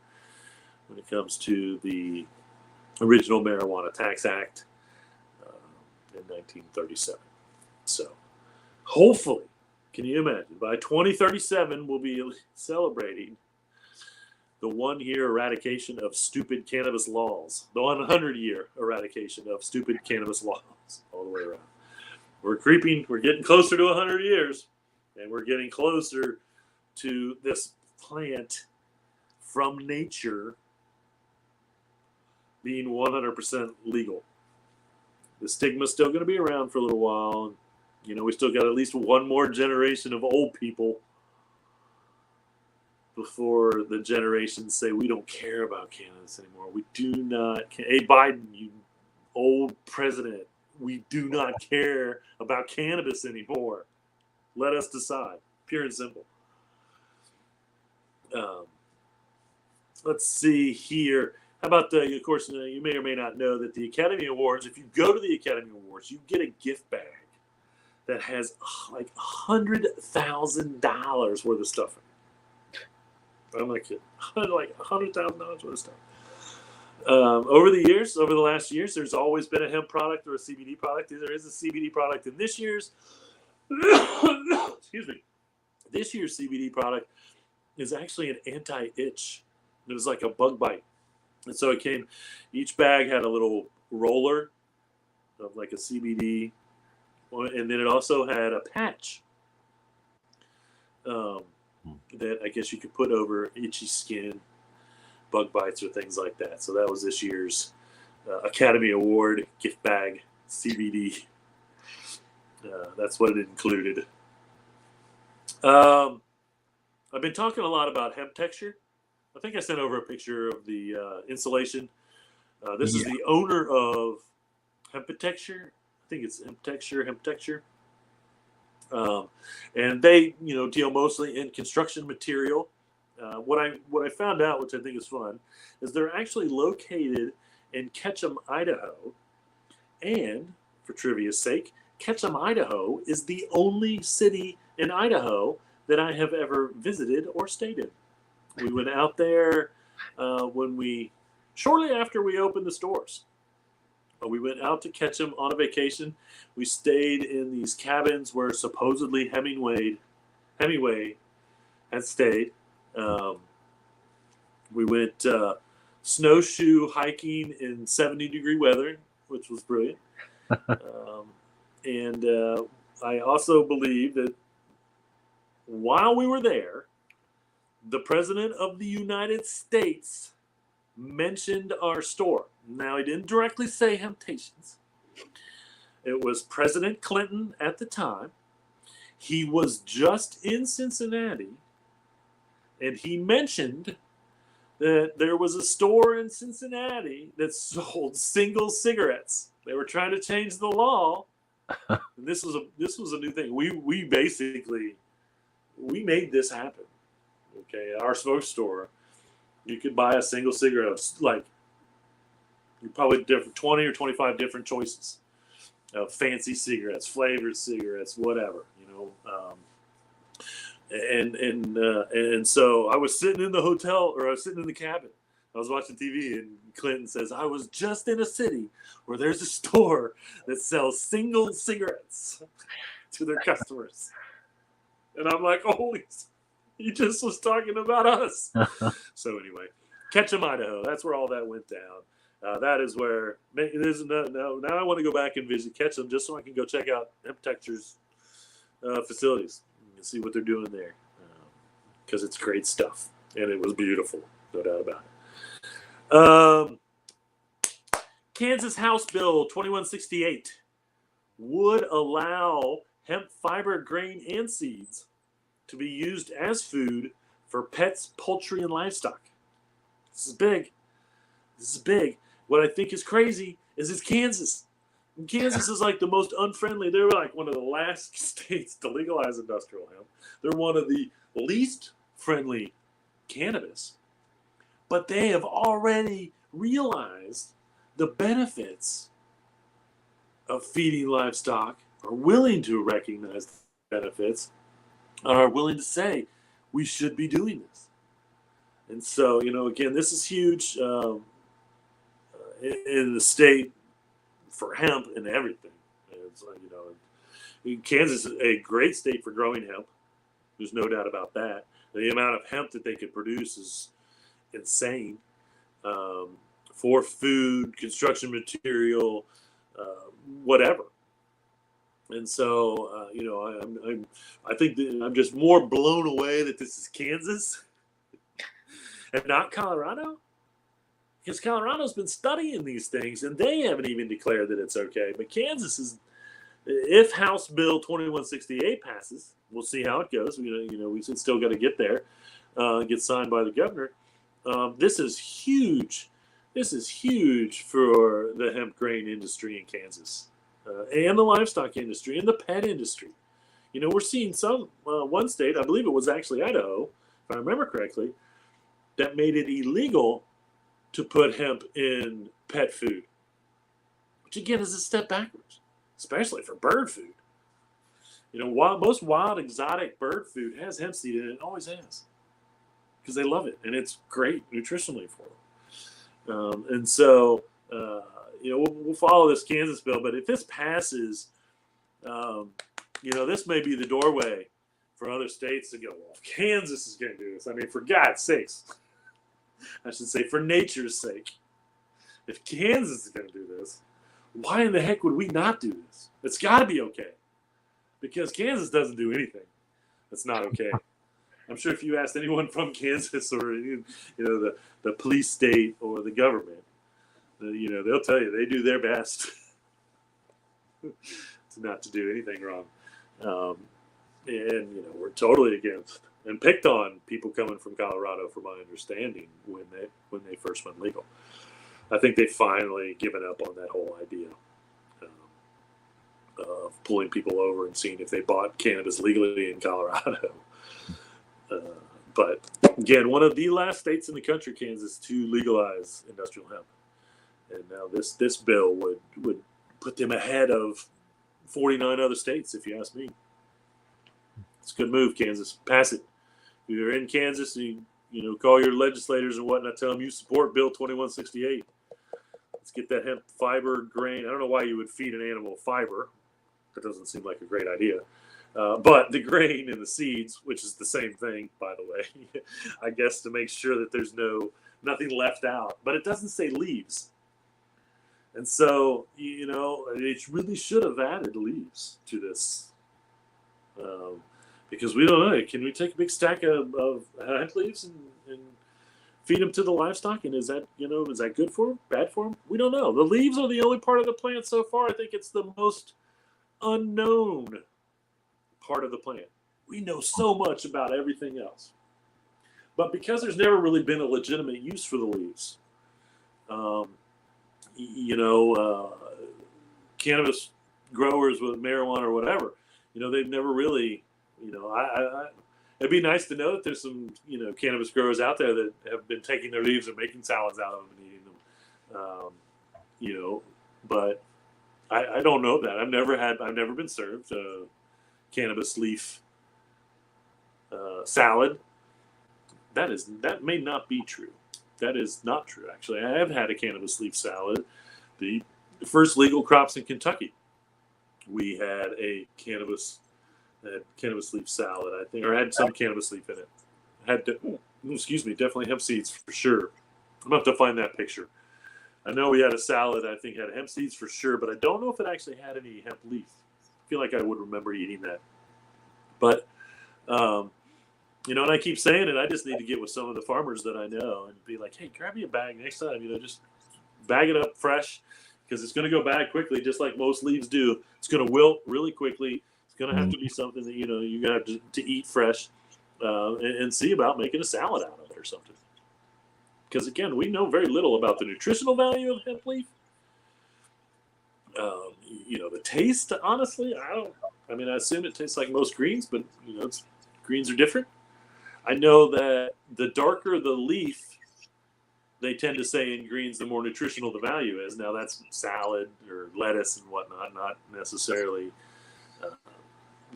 when it comes to the original Marijuana Tax Act in 1937. So hopefully, can you imagine, by 2037 we'll be celebrating the 1-year eradication of stupid cannabis laws, the 100-year eradication of stupid cannabis laws, all the way around. We're getting closer to 100 years, and we're getting closer to this plant from nature being 100% legal. The stigma's still going to be around for a little while. We still got at least one more generation of old people before the generations say we don't care about cannabis anymore. We do not care. Hey, Biden, you old president, we do not care about cannabis anymore. Let us decide. Pure and simple. Let's see here. How about of course, you may or may not know that the Academy Awards, if you go to the Academy Awards, you get a gift bag that has like $100,000 worth of stuff in it. I'm not kidding. Like $100,000 worth of stuff. Over the last years, there's always been a hemp product or a CBD product. There is a CBD product in this year's. Excuse me. This year's CBD product is actually an anti-itch. It was like a bug bite. And so each bag had a little roller of like a CBD, and then it also had a patch that I guess you could put over itchy skin, bug bites, or things like that. So that was this year's Academy Award gift bag, CBD. That's what it included. I've been talking a lot about hemp texture. I think I sent over a picture of the insulation. This is the owner of Hemp Texture. I think it's Hemp Texture. And they, deal mostly in construction material. What I found out, which I think is fun, is they're actually located in Ketchum, Idaho. And for trivia's sake, Ketchum, Idaho is the only city in Idaho that I have ever visited or stayed in. We went out there shortly after we opened the stores. We went out to Ketchum on a vacation. We stayed in these cabins where supposedly Hemingway had stayed. We went snowshoe hiking in 70-degree weather, which was brilliant. And I also believe that while we were there, the President of the United States mentioned our store. Now, he didn't directly say Hemptations. It was President Clinton at the time. He was just in Cincinnati, and he mentioned that there was a store in Cincinnati that sold single cigarettes. They were trying to change the law. And this was a new thing. We basically made this happen. Okay, at our smoke store, you could buy a single cigarette of like probably 20 or 25 different choices of fancy cigarettes, flavored cigarettes, whatever, and so I was sitting in the hotel, or I was sitting in the cabin. I was watching TV, and Clinton says, "I was just in a city where there's a store that sells single cigarettes to their customers," and I'm like, "Holy!" He just was talking about us. So anyway, Ketchum, Idaho. That's where all that went down. That is where it is. No, now I want to go back and visit Ketchum just so I can go check out Hemp Texture's facilities and see what they're doing there, because it's great stuff and it was beautiful, no doubt about it. Kansas House Bill 2168 would allow hemp fiber, grain, and seeds to be used as food for pets, poultry, and livestock. This is big. This is big. What I think is crazy is it's Kansas. And Kansas is like the most unfriendly. They're like one of the last states to legalize industrial hemp. They're one of the least friendly cannabis. But they have already realized the benefits of feeding livestock, are willing to recognize the benefits, are willing to say we should be doing this. And so, again, this is huge in the state for hemp and everything. It's, Kansas is a great state for growing hemp. There's no doubt about that. The amount of hemp that they could produce is insane, for food, construction material, whatever. And so, I think that I'm just more blown away that this is Kansas and not Colorado, because Colorado's been studying these things and they haven't even declared that it's okay. But Kansas is, if House Bill 2168 passes, we'll see how it goes. We still got to get there, get signed by the governor. This is huge. This is huge for the hemp grain industry in Kansas, and the livestock industry and the pet industry. We're seeing one state, I believe it was actually Idaho, if I remember correctly, that made it illegal to put hemp in pet food, which again is a step backwards, especially for bird food. Most wild exotic bird food has hemp seed in it, and always has, because they love it and it's great nutritionally for them. And so, we'll follow this Kansas bill, but if this passes, this may be the doorway for other states to go, well, if Kansas is going to do this, I mean, for God's sakes, I should say for nature's sake, if Kansas is going to do this, why in the heck would we not do this? It's got to be okay, because Kansas doesn't do anything that's not okay. I'm sure if you asked anyone from Kansas or the police state or the government, they'll tell you they do their best to not to do anything wrong. And we're totally against and picked on people coming from Colorado, from my understanding, when they first went legal. I think they've finally given up on that whole idea of pulling people over and seeing if they bought cannabis legally in Colorado. But again, one of the last states in the country, Kansas, to legalize industrial hemp, and now this bill would put them ahead of 49 other states, if you ask me. It's a good move, Kansas. Pass it. If you're in Kansas, call your legislators and whatnot, tell them you support Bill 2168. Let's get that hemp fiber, grain. I don't know why you would feed an animal fiber. That doesn't seem like a great idea. But the grain and the seeds, which is the same thing, by the way, I guess, to make sure that there's nothing left out. But it doesn't say leaves. And so, it really should have added leaves to this. Because we don't know. Can we take a big stack of hemp leaves and feed them to the livestock? And is that good for them? Bad for them? We don't know. The leaves are the only part of the plant so far. I think it's the most unknown part of the plant. We know so much about everything else. But because there's never really been a legitimate use for the leaves, cannabis growers with marijuana or whatever, they've never really, it'd be nice to know that there's some, cannabis growers out there that have been taking their leaves and making salads out of them and eating them, but I don't know that. I've never been served a cannabis leaf salad. That may not be true. That is not true, actually. I have had a cannabis leaf salad. The first legal crops in Kentucky, we had a cannabis leaf salad, I think, or had some cannabis leaf in it. Definitely hemp seeds for sure. I'm going to have to find that picture. I know we had a salad, I think had hemp seeds for sure, but I don't know if it actually had any hemp leaf. I feel like I would remember eating that. But, and I keep saying it, I just need to get with some of the farmers that I know and be like, hey, grab me a bag next time, just bag it up fresh, because it's going to go bad quickly, just like most leaves do. It's going to wilt really quickly. It's going to have to be something that, you're going to have to eat fresh and see about making a salad out of it or something. Because, again, we know very little about the nutritional value of hemp leaf. The taste, honestly, I assume it tastes like most greens, but, greens are different. I know that the darker the leaf, they tend to say in greens, the more nutritional the value is. Now, that's salad or lettuce and whatnot, not necessarily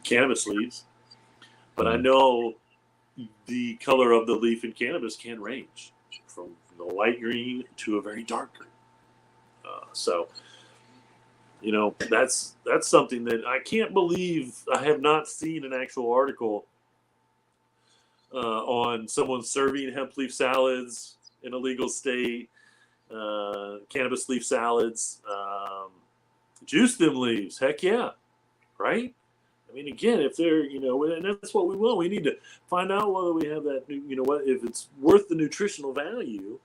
cannabis leaves. But I know the color of the leaf in cannabis can range from the light green to a very dark green. That's something that I can't believe I have not seen an actual article on someone serving hemp leaf salads in a legal state, cannabis leaf salads, juice them leaves. Heck yeah, right? Again, if they're, and that's what we want. We need to find out whether we have that, if it's worth the nutritional value.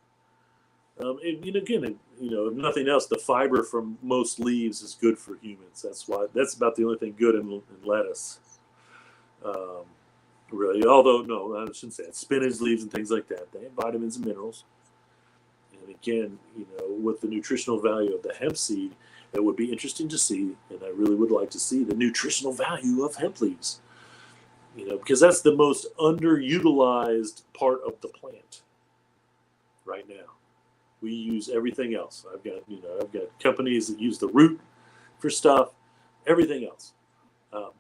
Again, if nothing else, the fiber from most leaves is good for humans. That's about the only thing good in lettuce. Really, although, no, I shouldn't say that. Spinach leaves and things like that, they have vitamins and minerals. And again, with the nutritional value of the hemp seed, it would be interesting to see, and I really would like to see the nutritional value of hemp leaves. Because that's the most underutilized part of the plant right now. We use everything else. I've got companies that use the root for stuff, everything else.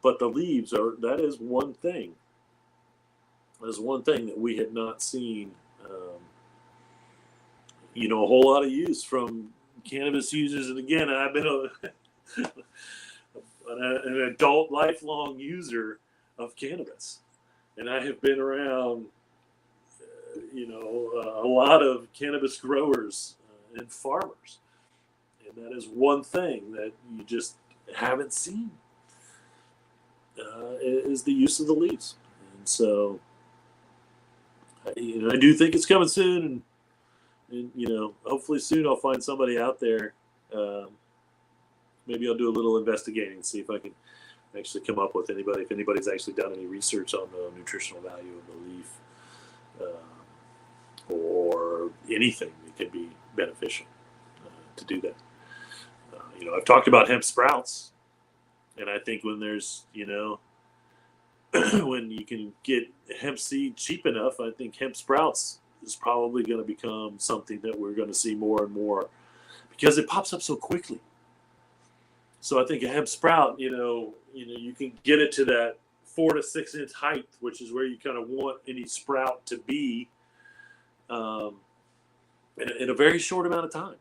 But the leaves that is one thing. There's one thing that we had not seen, a whole lot of use from cannabis users. And again, I've been an adult, lifelong user of cannabis, and I have been around, a lot of cannabis growers and farmers, and that is one thing that you just haven't seen is the use of the leaves. And so, I do think it's coming soon, and hopefully soon I'll find somebody out there. Maybe I'll do a little investigating and see if I can actually come up with if anybody's actually done any research on the nutritional value of the leaf, or anything that could be beneficial to do that. I've talked about hemp sprouts, and I think when there's, when you can get hemp seed cheap enough, I think hemp sprouts is probably going to become something that we're going to see more and more, because it pops up so quickly. So I think a hemp sprout, you can get it to that 4 to 6 inch height, which is where you kind of want any sprout to be, in a very short amount of time.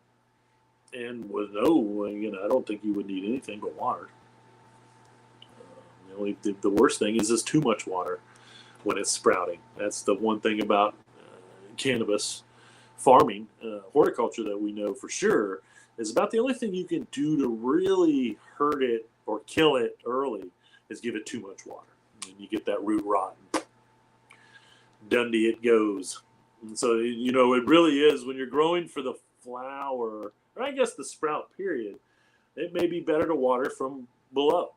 And with I don't think you would need anything but water. The worst thing is too much water when it's sprouting. That's the one thing about cannabis farming, horticulture, that we know for sure is about the only thing you can do to really hurt it or kill it early is give it too much water. And you get that root rot. Dundee it goes. And so, it really is when you're growing for the flower, or I guess the sprout period, it may be better to water from below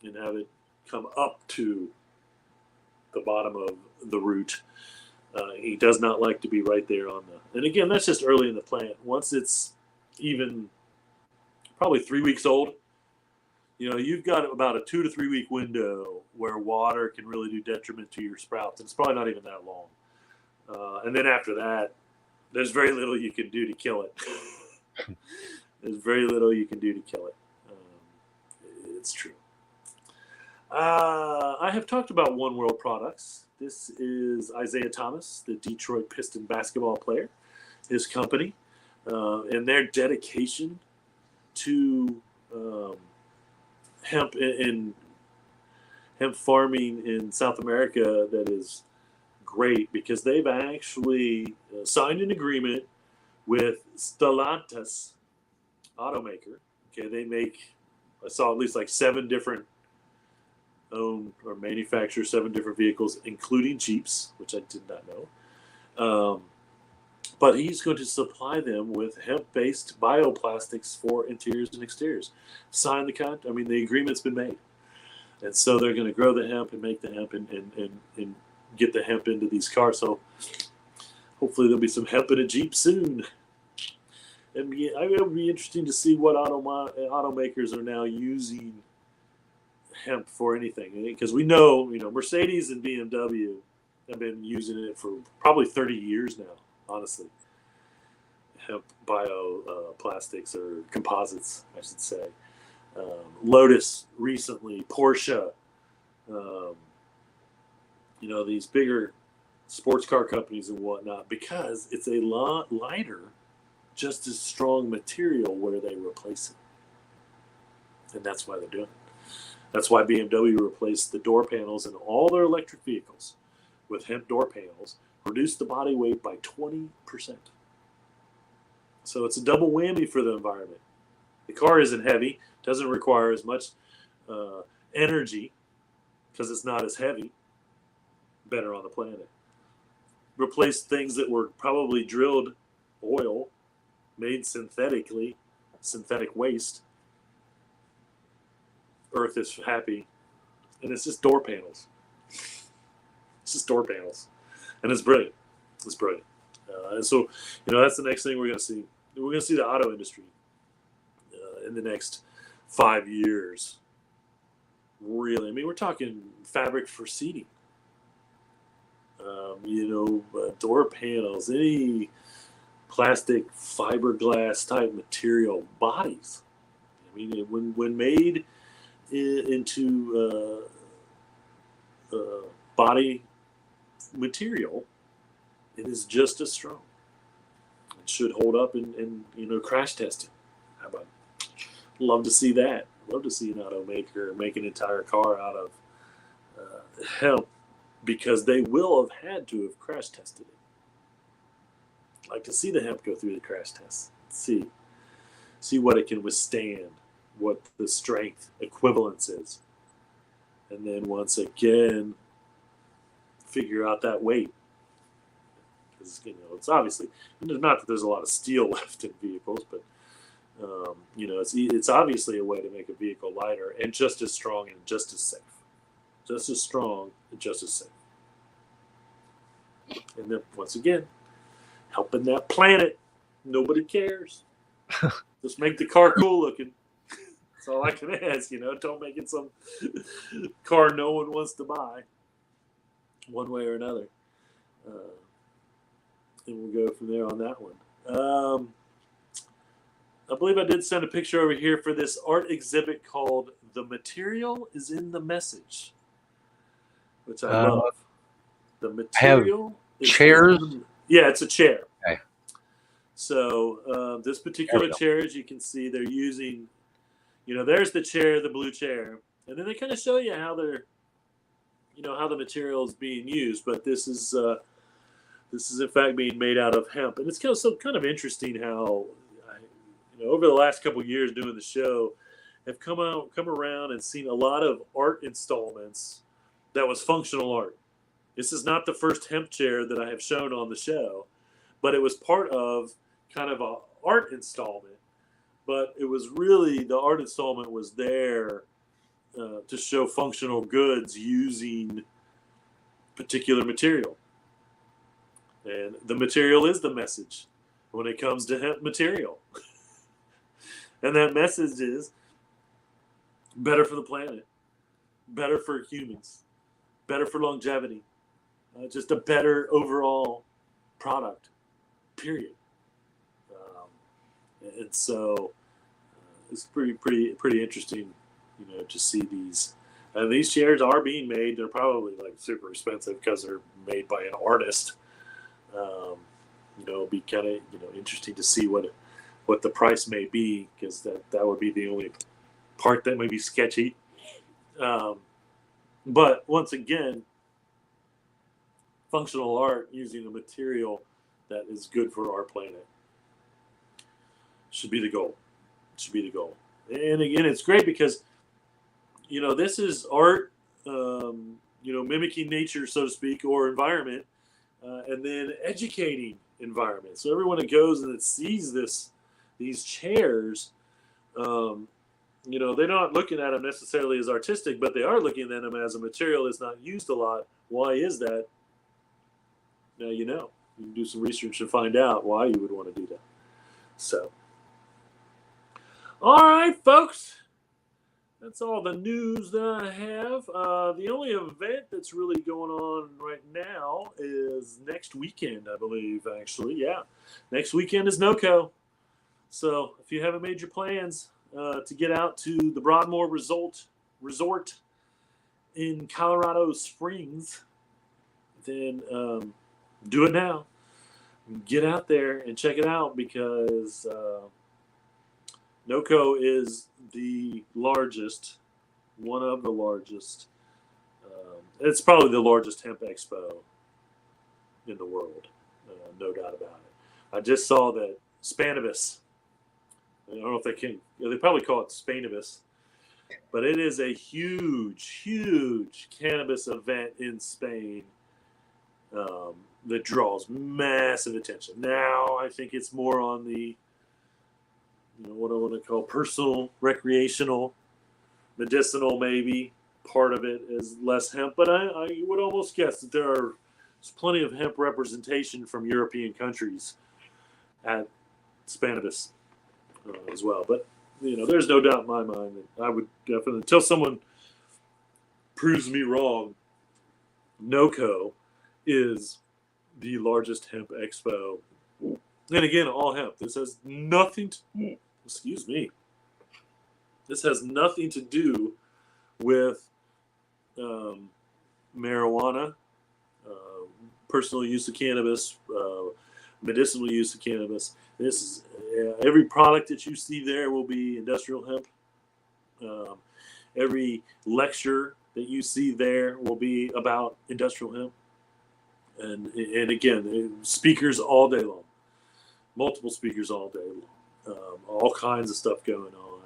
and have it come up to the bottom of the root. He does not like to be right there and again, that's just early in the plant. Once it's even probably 3 weeks old, you've got about a 2 to 3 week window where water can really do detriment to your sprouts. And it's probably not even that long. And then after that, there's very little you can do to kill it. There's very little you can do to kill it. It's true. I have talked about One World Products. This is Isaiah Thomas, the Detroit Piston basketball player, his company, and their dedication to hemp and hemp farming in South America that is great, because they've actually signed an agreement with Stellantis automaker. Okay, they make, I saw at least like 7 different own or manufacture 7 different vehicles, including Jeeps, which I did not know. But he's going to supply them with hemp-based bioplastics for interiors and exteriors. Sign the contract. I mean, the agreement's been made, and so they're going to grow the hemp and make the hemp and get the hemp into these cars. So hopefully there'll be some hemp in a Jeep soon. And it'll be interesting to see what automakers are now using hemp for anything, because we know, Mercedes and BMW have been using it for probably 30 years now. Honestly, hemp bioplastics or composites, I should say. Lotus recently, Porsche, these bigger sports car companies and whatnot, because it's a lot lighter, just as strong material where they replace it. And that's why they're doing it. That's why BMW replaced the door panels in all their electric vehicles with hemp door panels, reduced the body weight by 20%. So it's a double whammy for the environment. The car isn't heavy, doesn't require as much energy because it's not as heavy. Better on the planet. Replace things that were probably drilled oil, made synthetically, synthetic waste. Earth is happy. And it's just door panels. It's just door panels. And it's brilliant. It's brilliant. And so, that's the next thing we're going to see. We're going to see the auto industry in the next 5 years. Really, I mean, we're talking fabric for seating. Door panels, any plastic, fiberglass type material bodies. I mean, when made into body material, it is just as strong. It should hold up in crash testing. How about? Love to see that. Love to see an automaker make an entire car out of hemp, because they will have had to have crash tested it. I'd like to see the hemp go through the crash test. See what it can withstand, what the strength equivalence is, and then once again figure out that weight. Because it's obviously not that there's a lot of steel left in vehicles, but it's obviously a way to make a vehicle lighter and just as strong and just as safe. Just as strong and just as safe. And then once again, helping that planet. Nobody cares. Just make the car cool looking. That's all I can ask. Don't make it some car no one wants to buy, one way or another. And we'll go from there on that one. I believe I did send a picture over here for this art exhibit called "The Material is in the Message," which I love. The material is chairs. Yeah, it's a chair. Okay. So this particular chair, as you can see, they're using. There's the chair, the blue chair, and then they kind of show you how they're, how the material is being used. But this is in fact being made out of hemp, and it's kind of interesting how, over the last couple of years doing the show, have come around and seen a lot of art installments that was functional art. This is not the first hemp chair that I have shown on the show, but it was part of kind of a art installment. But it was really, the art installment was there to show functional goods using particular material. And the material is the message when it comes to hemp material. And that message is better for the planet, better for humans, better for longevity, just a better overall product, period. And so it's pretty interesting, to see these. And these chairs are being made. They're probably like super expensive because they're made by an artist. It'll be kind of interesting to see what the price may be, because that would be the only part that may be sketchy. But once again, functional art using a material that is good for our planet. should be the goal. Should be the goal. And again, it's great because, this is art, mimicking nature, so to speak, or environment, and then educating environment. So everyone that goes and that sees these chairs, they're not looking at them necessarily as artistic, but they are looking at them as a material that's not used a lot. Why is that? Now you know. You can do some research to find out why you would want to do that. So, all right, folks. That's all the news that I have. The only event that's really going on right now is next weekend, I believe, actually. Yeah. Next weekend is NOCO. So if you haven't made your plans to get out to the Broadmoor Resort in Colorado Springs, then do it now. Get out there and check it out because NOCO is the largest, one of the largest. It's probably the largest hemp expo in the world, no doubt about it. I just saw that Spanibus, I don't know if they probably call it Spanibus, but it is a huge, huge cannabis event in Spain that draws massive attention. Now, I think it's more on the, what I want to call personal, recreational, medicinal, maybe. Part of it is less hemp, but I would almost guess that there's plenty of hemp representation from European countries at Spanibus as well. But, there's no doubt in my mind that I would definitely, until someone proves me wrong, NOCO is the largest hemp expo. And again, all hemp. This has nothing to, excuse me. This has nothing to do with marijuana, personal use of cannabis, medicinal use of cannabis. This is every product that you see there will be industrial hemp. Every lecture that you see there will be about industrial hemp. And again, speakers all day long, multiple speakers all day long, all kinds of stuff going on.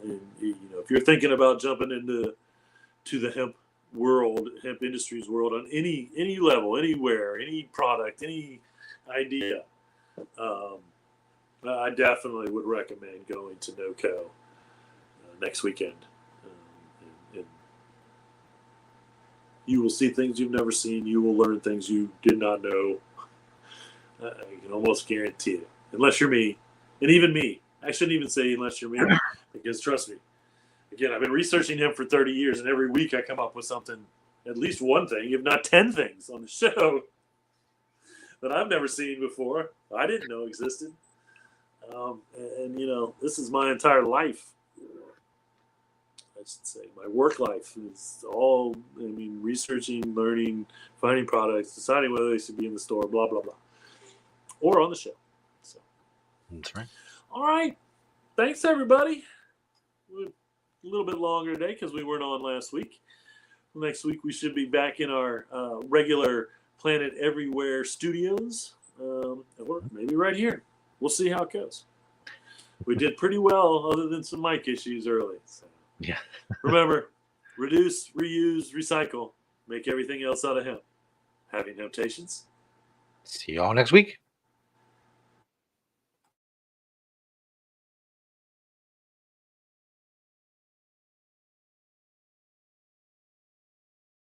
And if you're thinking about jumping into the hemp world, hemp industries world on any level, anywhere, any product, any idea, I definitely would recommend going to NOCO next weekend. And you will see things you've never seen. You will learn things you did not know. I can almost guarantee it. Unless you're me. And even me. I shouldn't even say unless you're me. Because trust me. Again, I've been researching him for 30 years. And every week I come up with something, at least one thing, if not 10 things on the show that I've never seen before. I didn't know existed. And this is my entire life. I should say my work life is all, researching, learning, finding products, deciding whether they should be in the store, blah, blah, blah, or on the show. So that's right. All right. Thanks, everybody. We're a little bit longer today because we weren't on last week. Next week, we should be back in our regular Planet Everywhere studios, or maybe right here. We'll see how it goes. We did pretty well other than some mic issues early. So. Yeah. Remember, reduce, reuse, recycle. Make everything else out of hemp. Having temptations. See y'all next week.